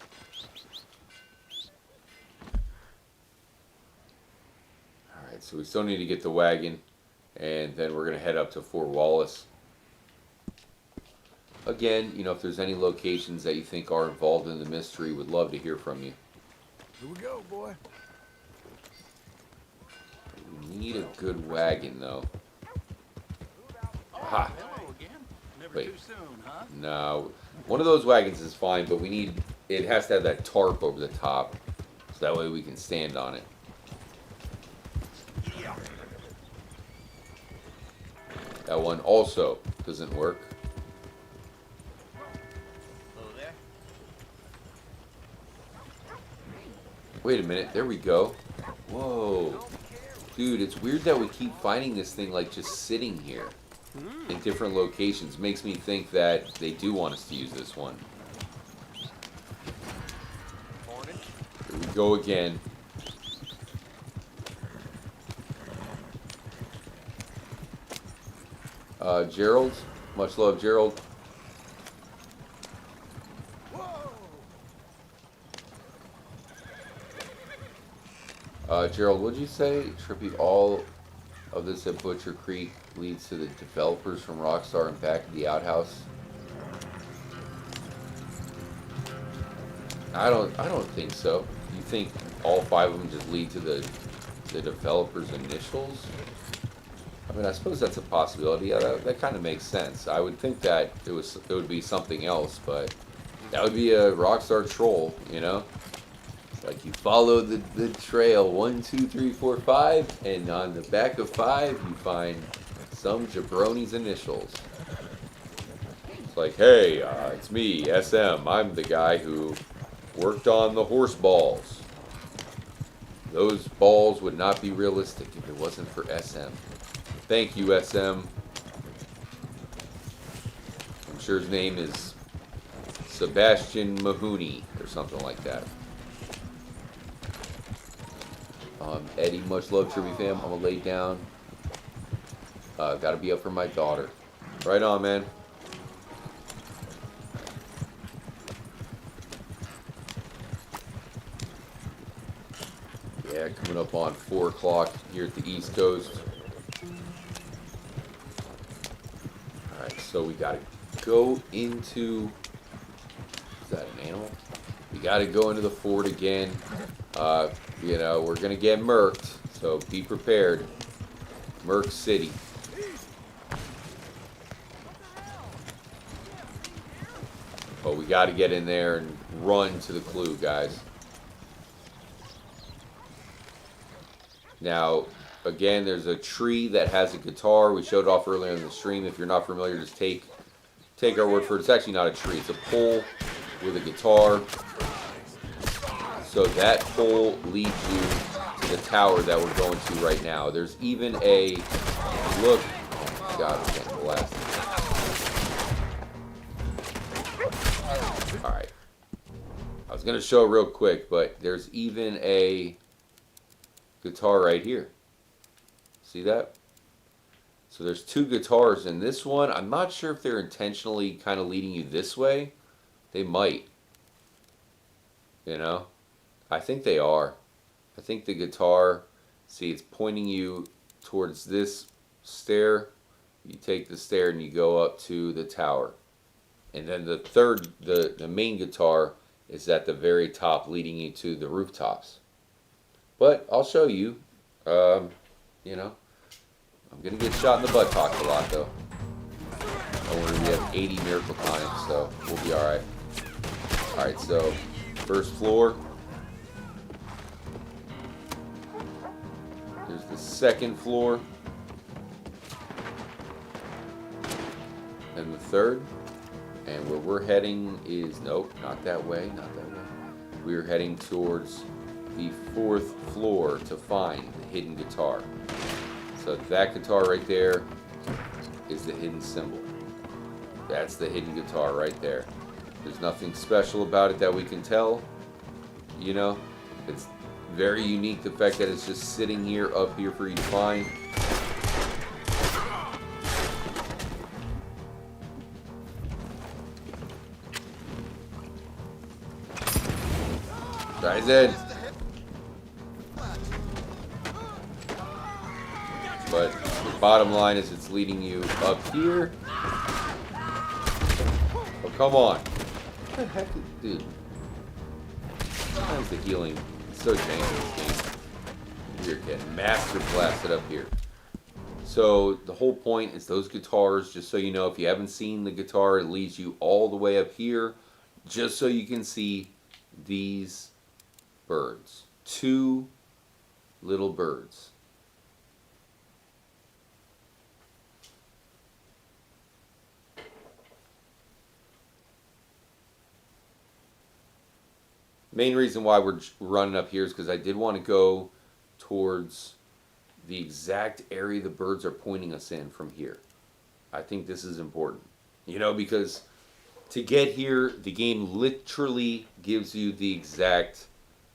Speaker 1: Alright, so we still need to get the wagon, and then we're going to head up to Fort Wallace. Again, you know, if there's any locations that you think are involved in the mystery, would love to hear from you.
Speaker 2: Here we go, boy.
Speaker 1: We need a good wagon, though. Aha!
Speaker 5: Hello again. Never
Speaker 1: Wait.
Speaker 5: too soon, huh?
Speaker 1: No, one of those wagons is fine, but we need, it has to have that tarp over the top, so that way we can stand on it. That one also doesn't work.
Speaker 3: Hello there.
Speaker 1: Wait a minute, there we go. Whoa. Dude, it's weird that we keep finding this thing like just sitting here in different locations. Makes me think that they do want us to use this one. Here we go again. Gerald, much love, Gerald. Gerald, what'd you say? Trippy, all of this at Butcher Creek leads to the developers from Rockstar and back of the outhouse. I don't think so. You think all 5 of them just lead to the developers' initials? I mean, I suppose that's a possibility. Yeah, that kind of makes sense. I would think that it would be something else, but that would be a Rockstar troll, you know? Like, you follow the trail 1, 2, 3, 4, 5, and on the back of 5 you find some jabroni's initials. It's like, hey, it's me, SM. I'm the guy who worked on the horse balls. Those balls would not be realistic if it wasn't for SM. Thank you, SM. I'm sure his name is Sebastian Mahoney or something like that. Eddie, much love, Trippy fam. I'm gonna lay down. Gotta be up for my daughter. Right on, man. Yeah, coming up on 4 o'clock here at the East Coast. Alright, so we gotta go into... Is that an animal? We gotta go into the fort again. You know, we're gonna get murked, so be prepared. Murk City. But we gotta get in there and run to the clue, guys. Now, again, there's a tree that has a guitar. We showed off earlier in the stream. If you're not familiar, just take our word for it. It's actually not a tree. It's a pole with a guitar. So that pole leads you to the tower that we're going to right now. There's even a look. Oh God, I'm getting blasted. All right. I was gonna show it real quick, but there's even a guitar right here. See that? So there's two guitars in this one. I'm not sure if they're intentionally kind of leading you this way. They might. You know? I think they are. I think the guitar, see, it's pointing you towards this stair. You take the stair and you go up to the tower. And then the third, the main guitar is at the very top leading you to the rooftops. But I'll show you. You know, I'm going to get shot in the buttocks a lot, though. Don't worry, we have 80 miracle tonics, so we'll be alright. Alright, so first floor. There's the second floor. And the third. And where we're heading is, nope, not that way, not that way. We're heading towards the fourth floor to find the hidden guitar. So that guitar right there is the hidden symbol. That's the hidden guitar right there. There's nothing special about it that we can tell. You know, it's very unique, the fact that it's just sitting here, up here for you to find. Guys in. But the bottom line is it's leading you up here. Oh, come on. What the heck, dude? Sometimes the healing is so janky in this game. We're getting master blasted up here. So the whole point is those guitars, just so you know, if you haven't seen the guitar, it leads you all the way up here, just so you can see these birds. Two little birds. Main reason why we're running up here is because I did want to go towards the exact area the birds are pointing us in from here. I think this is important. You know, because to get here, the game literally gives you the exact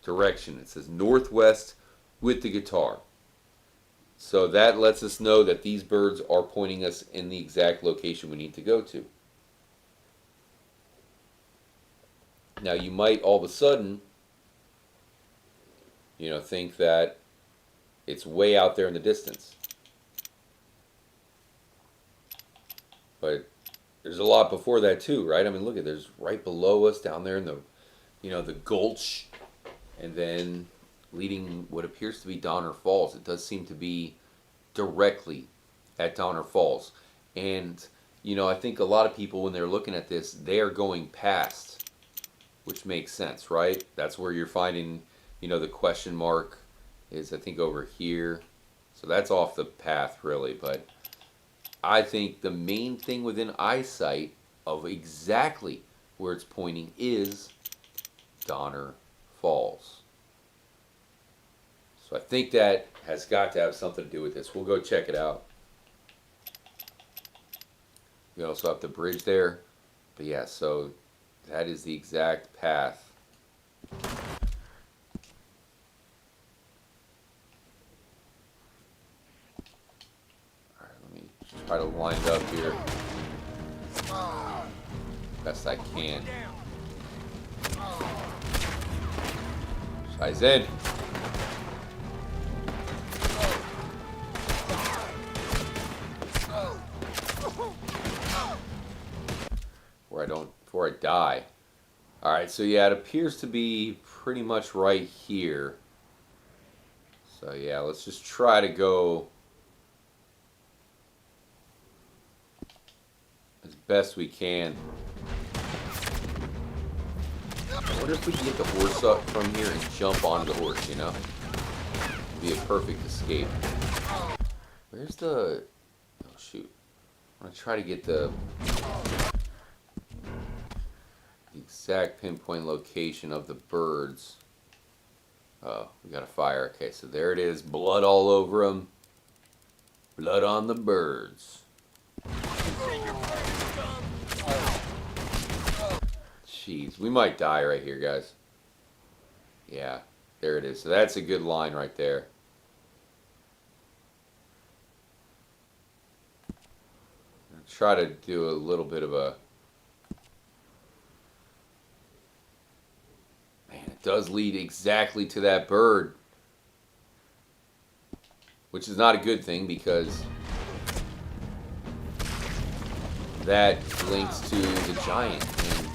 Speaker 1: direction. It says northwest with the guitar. So that lets us know that these birds are pointing us in the exact location we need to go to. Now you might all of a sudden, you know, think that it's way out there in the distance. But there's a lot before that too, right? I mean, look at, there's right below us down there in the, you know, the gulch, and then leading what appears to be Donner Falls. It does seem to be directly at Donner Falls. And, you know, I think a lot of people, when they're looking at this, they are going past, which makes sense, right? That's where you're finding, you know, the question mark is, I think, over here. So that's off the path, really. But I think the main thing within eyesight of exactly where it's pointing is Donner Falls. So I think that has got to have something to do with this. We'll go check it out. We also have the bridge there. But yeah, so that is the exact path. Alright, let me try to line it up here best I can. Eyes in. Before I die. Alright, so yeah, it appears to be pretty much right here. So yeah, let's just try to go as best we can. I wonder if we can get the horse up from here and jump onto the horse, you know? be a perfect escape. Where's the... Oh, shoot. I'm going to try to get the exact pinpoint location of the birds. Oh, we got a fire. Okay, so there it is. Blood all over them. Blood on the birds. Jeez, we might die right here, guys. Yeah, there it is. So that's a good line right there. I'll try to do a little bit of a... Man, it does lead exactly to that bird. Which is not a good thing because that links to the giant. And,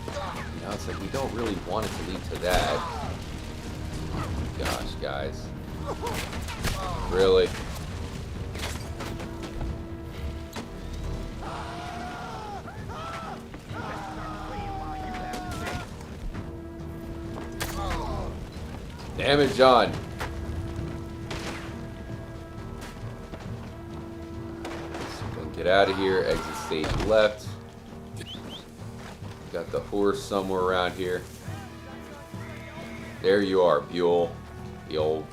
Speaker 1: you know, it's like we don't really want it to lead to that. Oh my gosh, guys. Really? Damn it, John. Get out of here. Exit stage left. Got the horse somewhere around here. There you are, Buell. The old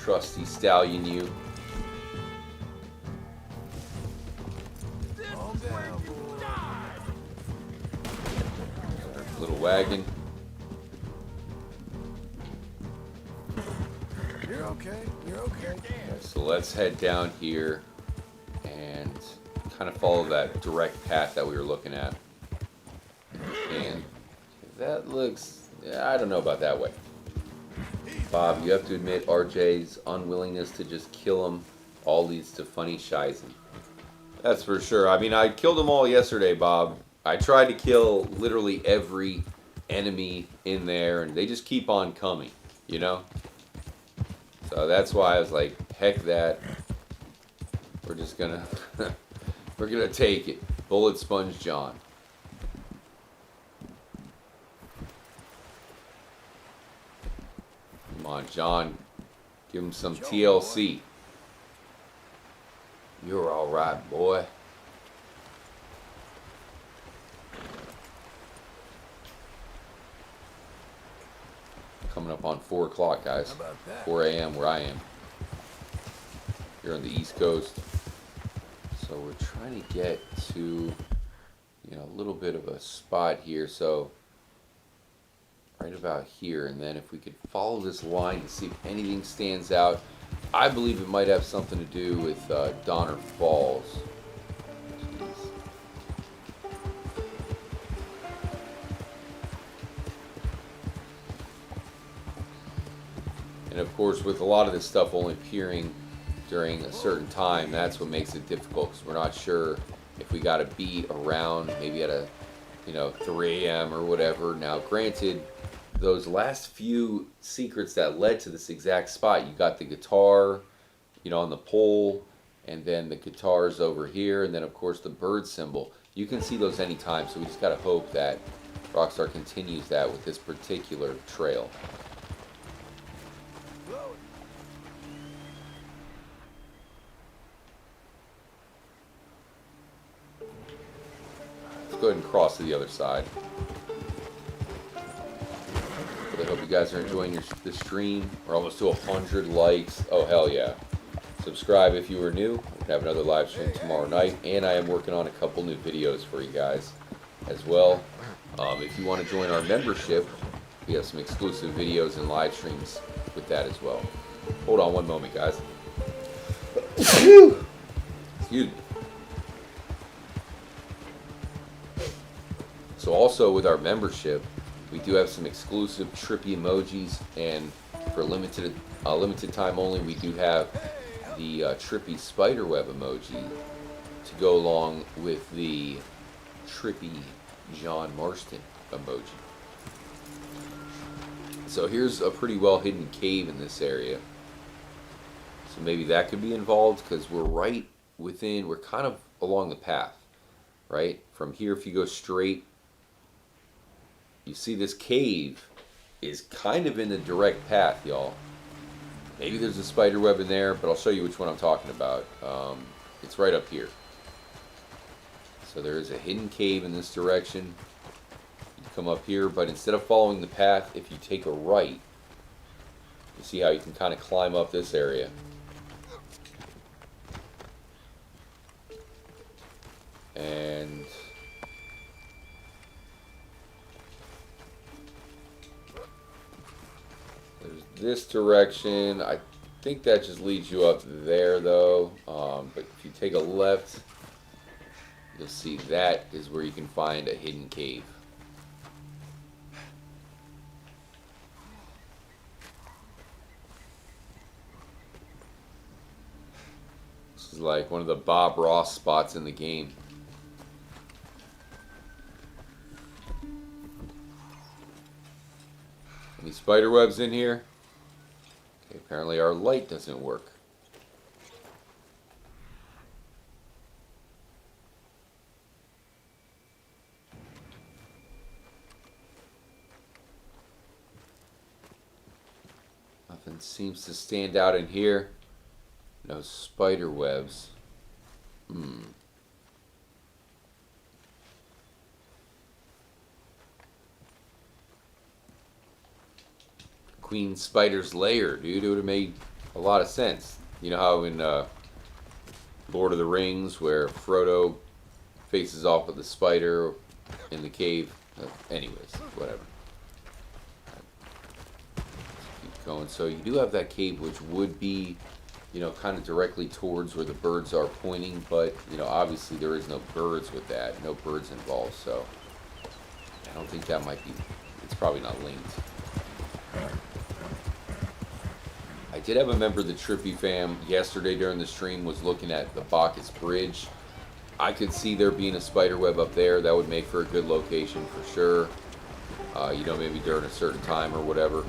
Speaker 1: trusty stallion you.
Speaker 2: Calm down, boy.
Speaker 1: Little wagon.
Speaker 2: You're okay. You're okay.
Speaker 1: Okay, so let's head down here and kind of follow that direct path that we were looking at. And that looks... I don't know about that way. Bob, you have to admit RJ's unwillingness to just kill him all leads to funny shizen. That's for sure. I mean, I killed them all yesterday, Bob. I tried to kill literally every enemy in there, and they just keep on coming, you know? So that's why I was like, heck that. We're just gonna... we're gonna take it. Bullet Sponge John. Come on, John. Give him some TLC. You're alright, boy. Coming up on 4 o'clock, guys.
Speaker 2: How about that?
Speaker 1: 4 a.m. where I am. Here on the East Coast. So we're trying to get to, you know, a little bit of a spot here. So right about here, and then if we could follow this line to see if anything stands out. I believe it might have something to do with Donner Falls. Jeez. And of course, with a lot of this stuff only appearing during a certain time, that's what makes it difficult, because we're not sure if we got to be around maybe at a, you know, 3 a.m. or whatever. Now, granted, those last few secrets that led to this exact spot, you got the guitar, you know, on the pole, and then the guitars over here, and then of course the bird symbol. You can see those anytime, so we just gotta hope that Rockstar continues that with this particular trail. Let's go ahead and cross to the other side. But I hope you guys are enjoying the stream. We're almost to 100 likes. Oh, hell yeah. Subscribe if you are new. We're going to have another live stream tomorrow night. And I am working on a couple new videos for you guys as well. If you want to join our membership, we have some exclusive videos and live streams with that as well. Hold on one moment, guys. Excuse me. So also with our membership, we do have some exclusive trippy emojis, and for limited time only, we do have the trippy Spiderweb emoji to go along with the trippy John Marston emoji. So here's a pretty well hidden cave in this area. So maybe that could be involved, because we're right within, we're kind of along the path, right? From here, if you go straight, you see this cave is kind of in the direct path, y'all. Maybe there's a spider web in there, but I'll show you which one I'm talking about. It's right up here. So there is a hidden cave in this direction. You come up here, but instead of following the path, if you take a right, you see how you can kind of climb up this area. And there's this direction. I think that just leads you up there, though. But if you take a left, you'll see that is where you can find a hidden cave. This is like one of the Bob Ross spots in the game. Any spider webs in here? Okay, apparently our light doesn't work. Nothing seems to stand out in here. No spider webs. Queen Spider's lair, dude. It would have made a lot of sense. You know how in Lord of the Rings, where Frodo faces off with the spider in the cave. Anyways, whatever. Keep going. So you do have that cave, which would be, you know, kind of directly towards where the birds are pointing, but, you know, obviously there is no birds with that. No birds involved, so I don't think that might be, it's probably not linked. I did have a member of the Trippy fam yesterday during the stream was looking at the Bacchus Bridge. I could see there being a spider web up there. That would make for a good location for sure. You know, maybe during a certain time or whatever.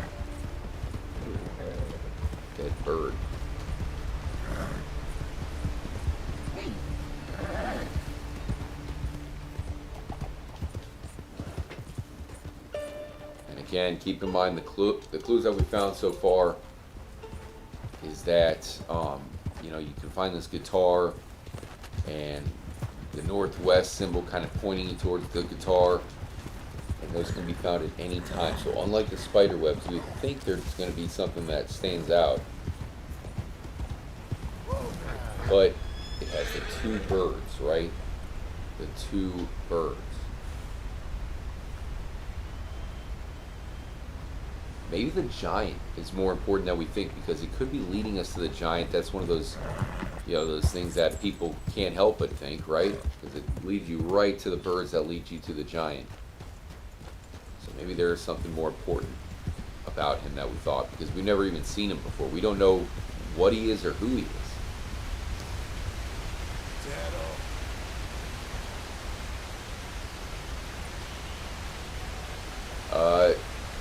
Speaker 1: Dead bird. And again, keep in mind the clues that we found so far is that you know, you can find this guitar and the northwest symbol kind of pointing you towards the guitar, and those can be found at any time. So unlike the spider webs, you would think there's going to be something that stands out, but it has the two birds, right? The two birds. Maybe the giant is more important than we think, because it could be leading us to the giant. That's one of those, you know, those things that people can't help but think, right? Because it leads you right to the birds that lead you to the giant. So maybe there is something more important about him that we thought, because we've never even seen him before. We don't know what he is or who he is.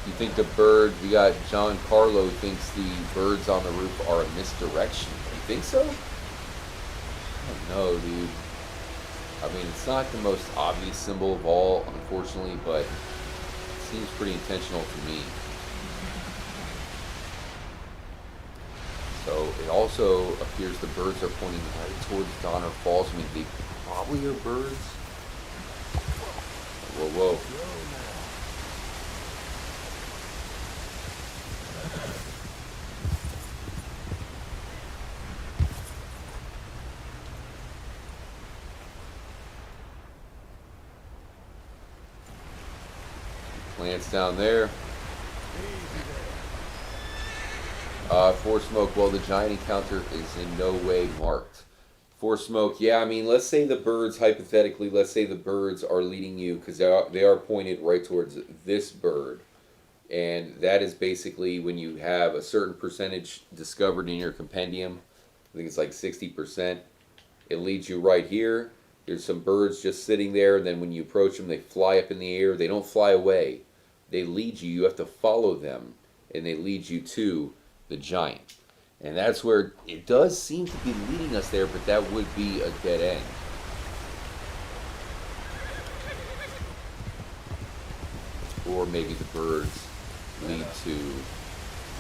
Speaker 1: You think the bird, we got John Carlo thinks the birds on the roof are a misdirection. You think so? I don't know, dude. I mean, it's not the most obvious symbol of all, unfortunately, but it seems pretty intentional to me. So it also appears the birds are pointing right towards Donner Falls. I mean, they probably are birds. Whoa, whoa. Plants down there. For smoke, well, the giant encounter is in no way marked. For smoke, yeah, I mean, let's say the birds, hypothetically, let's say the birds are leading you, because they are pointed right towards this bird. And that is basically when you have a certain percentage discovered in your compendium. I think it's like 60%. It leads you right here. There's some birds just sitting there, and then when you approach them, they fly up in the air. They don't fly away. They lead you. You have to follow them, and they lead you to the giant. And that's where it does seem to be leading us there, but that would be a dead end. Or maybe the birds lead to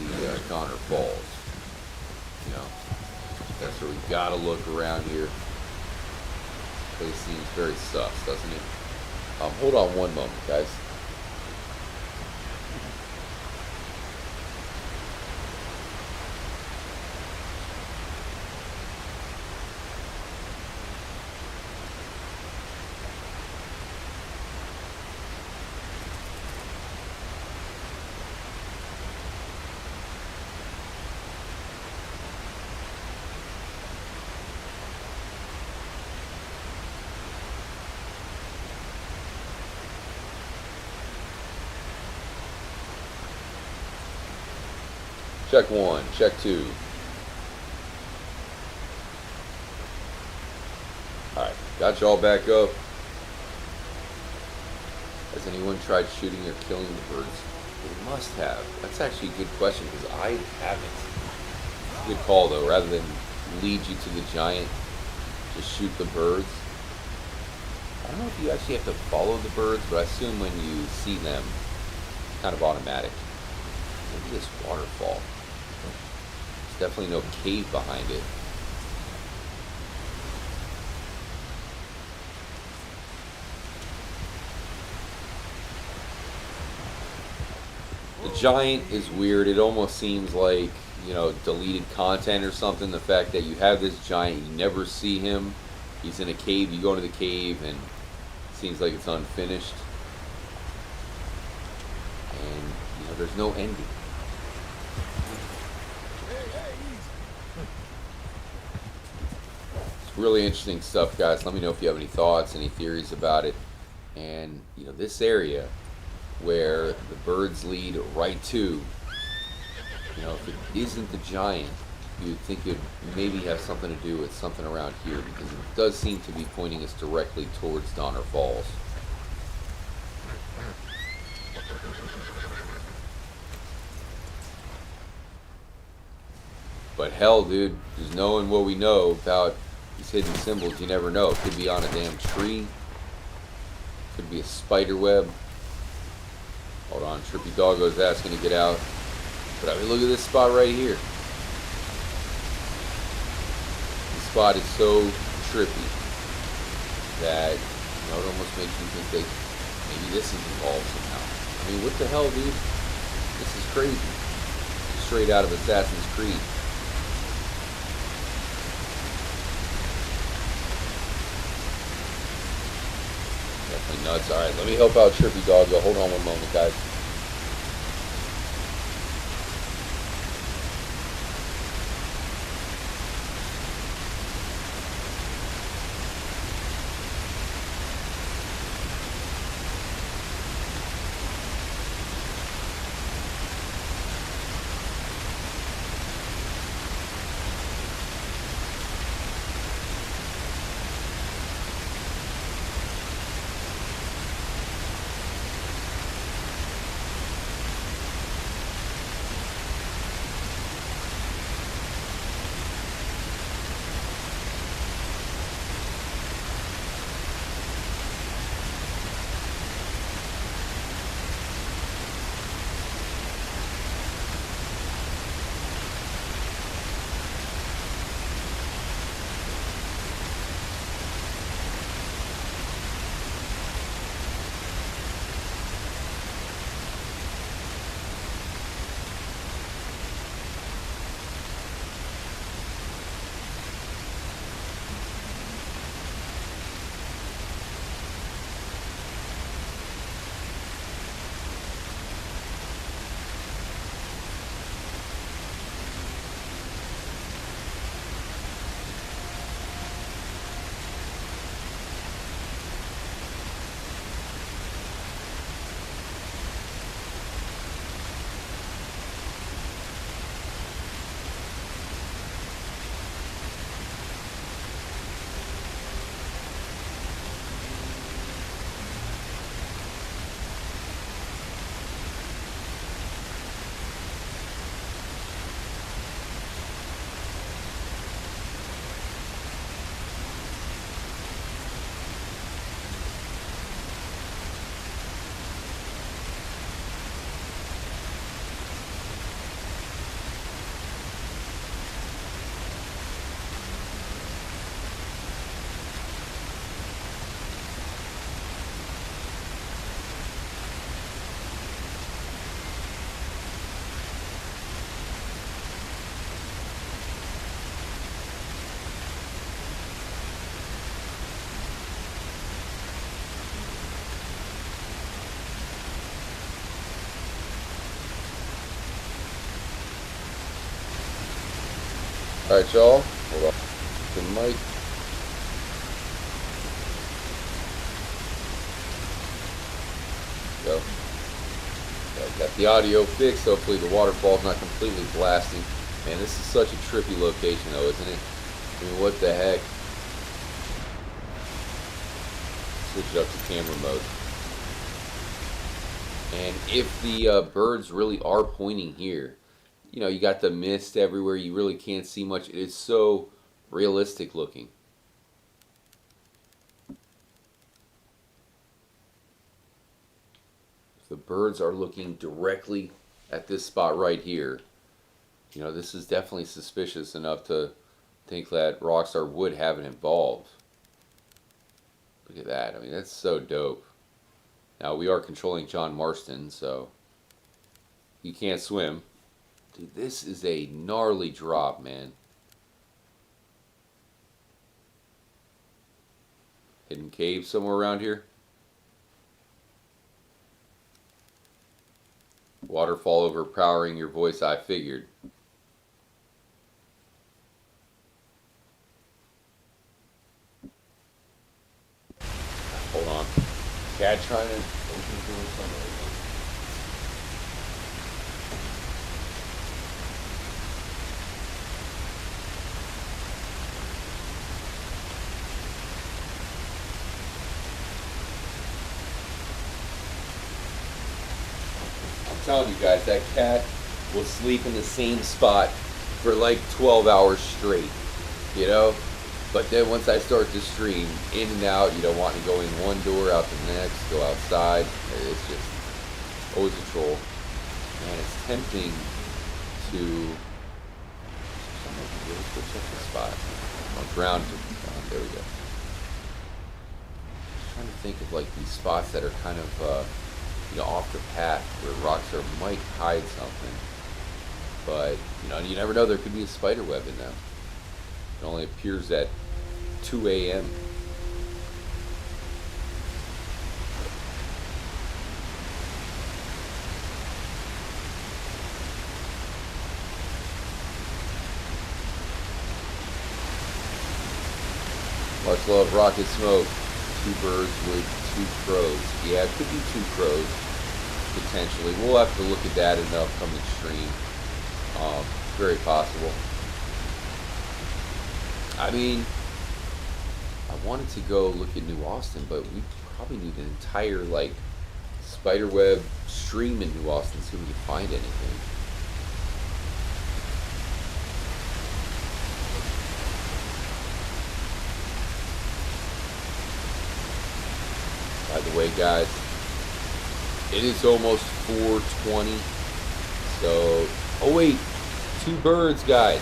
Speaker 1: the Donner Falls. You know, that's where we gotta look around here. Place seems very sus, doesn't it? Hold on one moment, guys. Check 1, check 2. Alright, got you all back up. Has anyone tried shooting or killing the birds? They must have. That's actually a good question because I haven't. Good call though, rather than lead you to the giant, just shoot the birds. I don't know if you actually have to follow the birds, but I assume when you see them, it's kind of automatic. Look at this waterfall. There's definitely no cave behind it. The giant is weird. It almost seems like, you know, deleted content or something. The fact that you have this giant, you never see him. He's in a cave. You go into the cave and it seems like it's unfinished. And, you know, there's no ending. It's really interesting stuff, guys. Let me know if you have any thoughts, any theories about it. And, you know, this area where the birds lead right to, you know, if it isn't the giant, you would think it would maybe have something to do with something around here, because it does seem to be pointing us directly towards Donner Falls. But hell, dude, just knowing what we know about these hidden symbols, you never know. It could be on a damn tree. Could be a spider web. Hold on, Trippy Doggo's asking to get out. But I mean, look at this spot right here. This spot is so trippy that, you know, it almost makes you think that maybe this is involved somehow. I mean, what the hell, dude? This is crazy. Straight out of Assassin's Creed. Definitely nuts. Alright, let me help out Trippy Doggo. Hold on one moment, guys. Alright, y'all. Hold on. The mic. Go. Got the audio fixed. Hopefully the waterfall's not completely blasting. Man, this is such a trippy location though, isn't it? I mean, what the heck? Switch it up to camera mode. And if the birds really are pointing here, you know, you got the mist everywhere. You really can't see much. It is so realistic looking. If the birds are looking directly at this spot right here, you know, this is definitely suspicious enough to think that Rockstar would have it involved. Look at that. I mean, that's so dope. Now, we are controlling John Marston, so he can't swim. Dude, this is a gnarly drop, man. Hidden cave somewhere around here. Waterfall overpowering your voice, I figured. Hold on. Cat trying to open the door somewhere. I'm telling you guys, that cat will sleep in the same spot for like 12 hours straight, you know? But then once I start to stream, in and out, you know, wanting to go in one door, out the next, go outside, it's just always a troll. Man, it's tempting to really switch up the spot. On ground, there we go. Just trying to think of like these spots that are kind of you know, off the path where Rockstar might hide something. But, you know, you never know, there could be a spiderweb in them. It only appears at 2 a.m. Much love, Rocket Smoke. 2 birds with 2 crows. Yeah, it could be 2 crows, potentially. We'll have to look at that in the upcoming stream. Very possible. I mean, I wanted to go look at New Austin, but we probably need an entire, like, Spiderweb stream in New Austin to see if we can find anything. By the way, guys, it is almost 4:20, so... Oh, wait! 2 birds, guys!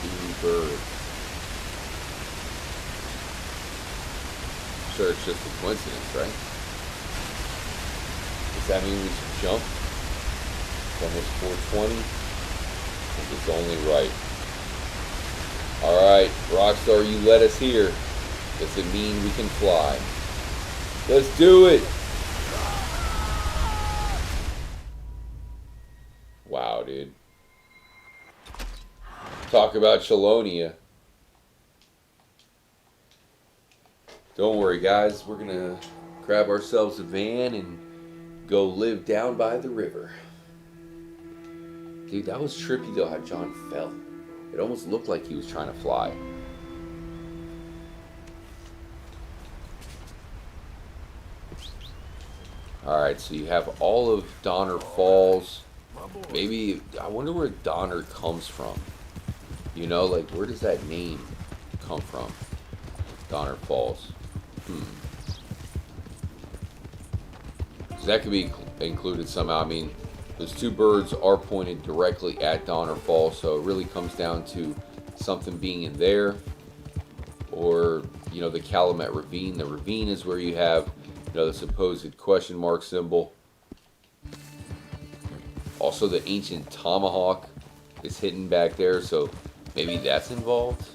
Speaker 1: 2 birds. I'm sure it's just a coincidence, right? Does that mean we should jump? It's almost 4:20. I think it's only right. Alright, Rockstar, you let us here. Does it mean we can fly? Let's do it! Wow, dude. Talk about Chelonia. Don't worry, guys. We're gonna grab ourselves a van and go live down by the river. Dude, that was trippy though how John fell. It almost looked like he was trying to fly. Alright, so you have all of Donner Falls. Maybe, I wonder where Donner comes from. You know, like, where does that name come from? Donner Falls. So that could be included somehow. I mean, those 2 birds are pointed directly at Donner Falls, so it really comes down to something being in there. Or, you know, the Calumet Ravine. The ravine is where you have, you know, the supposed question mark symbol. Also, the ancient tomahawk is hidden back there, so maybe that's involved.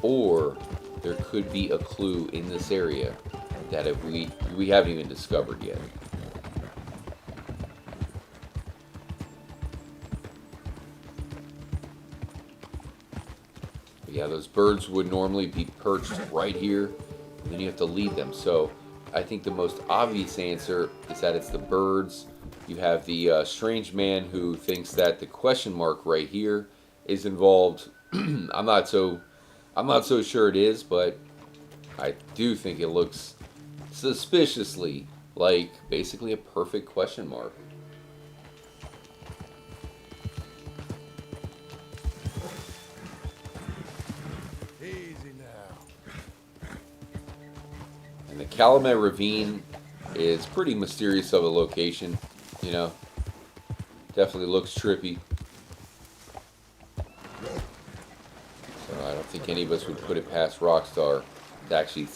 Speaker 1: Or there could be a clue in this area that if we haven't even discovered yet. Yeah, those birds would normally be perched right here, and then you have to lead them. So I think the most obvious answer is that it's the birds. You have the strange man who thinks that the question mark right here is involved. I'm not so sure it is, but I do think it looks suspiciously like basically a perfect question mark.
Speaker 2: Easy now.
Speaker 1: And the Calumet Ravine is pretty mysterious of a location, you know. Definitely looks trippy. So I don't think any of us would put it past Rockstar to actually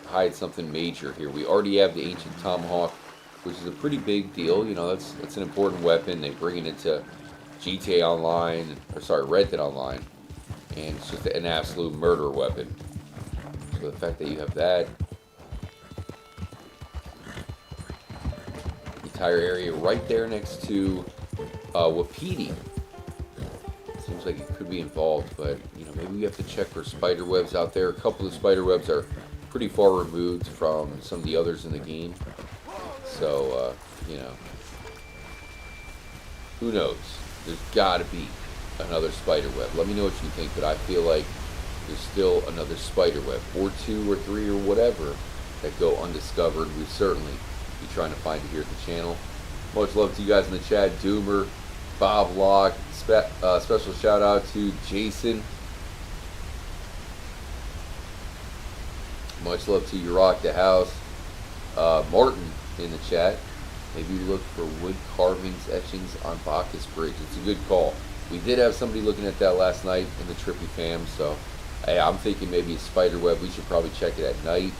Speaker 1: hide something major here. We already have the Ancient Tomahawk, which is a pretty big deal. You know, that's an important weapon. They bring it into GTA Online, or sorry, Red Dead Online, and it's just an absolute murder weapon. So the fact that you have that entire area right there next to Wapiti. Seems like it could be involved, but you know, maybe we have to check for spiderwebs out there. A couple of spiderwebs are pretty far removed from some of the others in the game, so you know, who knows? There's got to be another spiderweb. Let me know what you think, but I feel like there's still another spiderweb, or 2 or 3 or whatever, that go undiscovered. We'll certainly be trying to find it here at the channel. Much love to you guys in the chat. Doomer, Bob Locke, special shout out to Jason. Much love to you, Rock the House. Martin in the chat. Maybe look for wood carvings, etchings on Bacchus Bridge. It's a good call. We did have somebody looking at that last night in the Trippy fam, so hey, I'm thinking maybe a spider web. We should probably check it at night.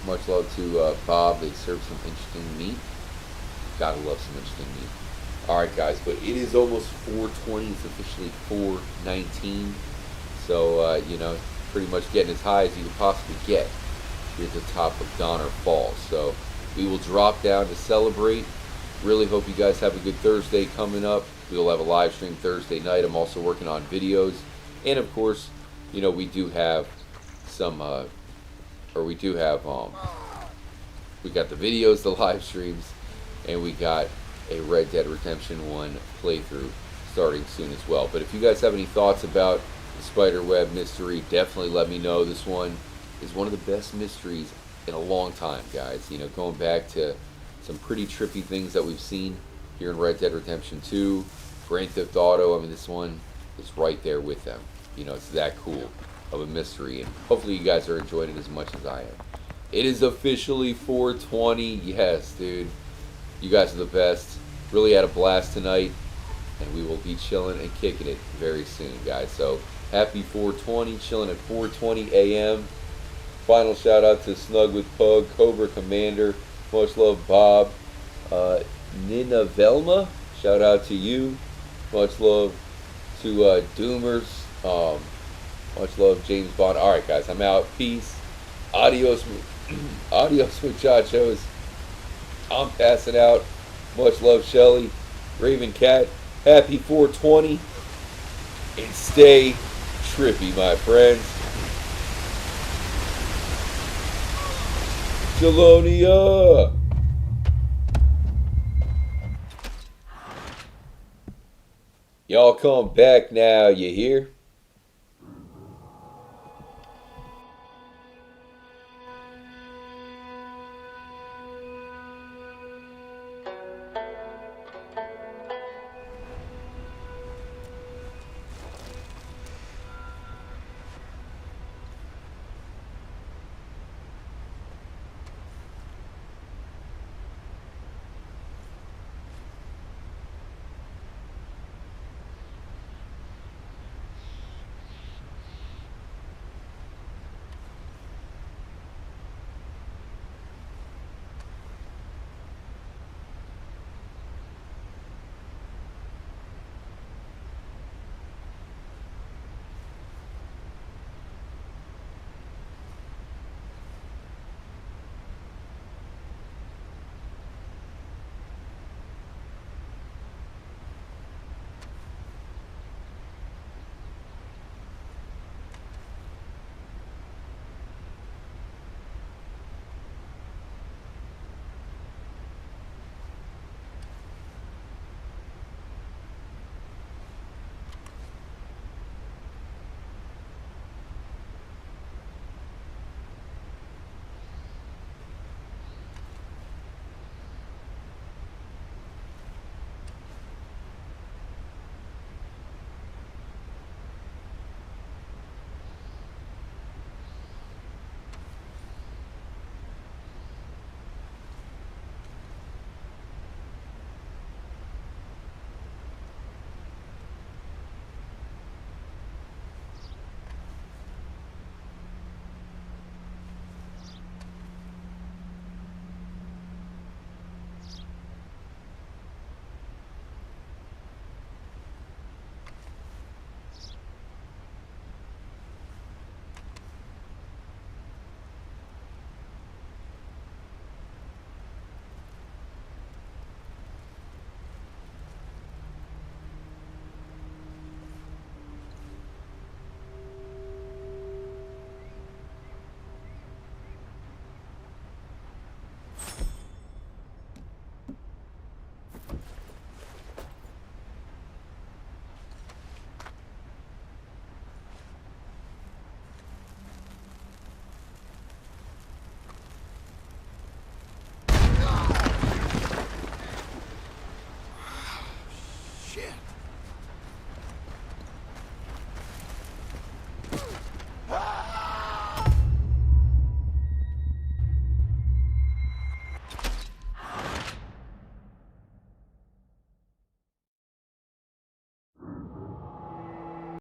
Speaker 1: Much love to Bob. They serve some interesting meat. Gotta love some interesting meat. Alright guys, but it is almost 4:20. It's officially 4:19. So, you know, pretty much getting as high as you can possibly get here at the top of Donner Falls. So we will drop down to celebrate. Really hope you guys have a good Thursday coming up. We'll have a live stream Thursday night. I'm also working on videos. And of course, you know, we do have some, we got the videos, the live streams, and we got a Red Dead Redemption 1 playthrough starting soon as well. But if you guys have any thoughts about the Spiderweb mystery, definitely let me know. This one is one of the best mysteries in a long time, guys. You know, going back to some pretty trippy things that we've seen here in Red Dead Redemption 2, Grand Theft Auto. I mean, this one is right there with them. You know, it's that cool of a mystery, and hopefully you guys are enjoying it as much as I am. It is officially 4:20. Yes, dude. You guys are the best. Really had a blast tonight, and we will be chilling and kicking it very soon, guys. So happy 4:20, chilling at 4:20 a.m. Final shout out to Snug with Pug, Cobra Commander, much love Bob, Nina Velma, shout out to you, much love to Doomers, much love James Bond. All right, guys, I'm out. Peace. Adios, adios, muchachos. I'm passing out. Much love, Shelly, Raven Cat. Happy 4:20, and stay trippy, my friends. Jalonia! Y'all come back now, you hear?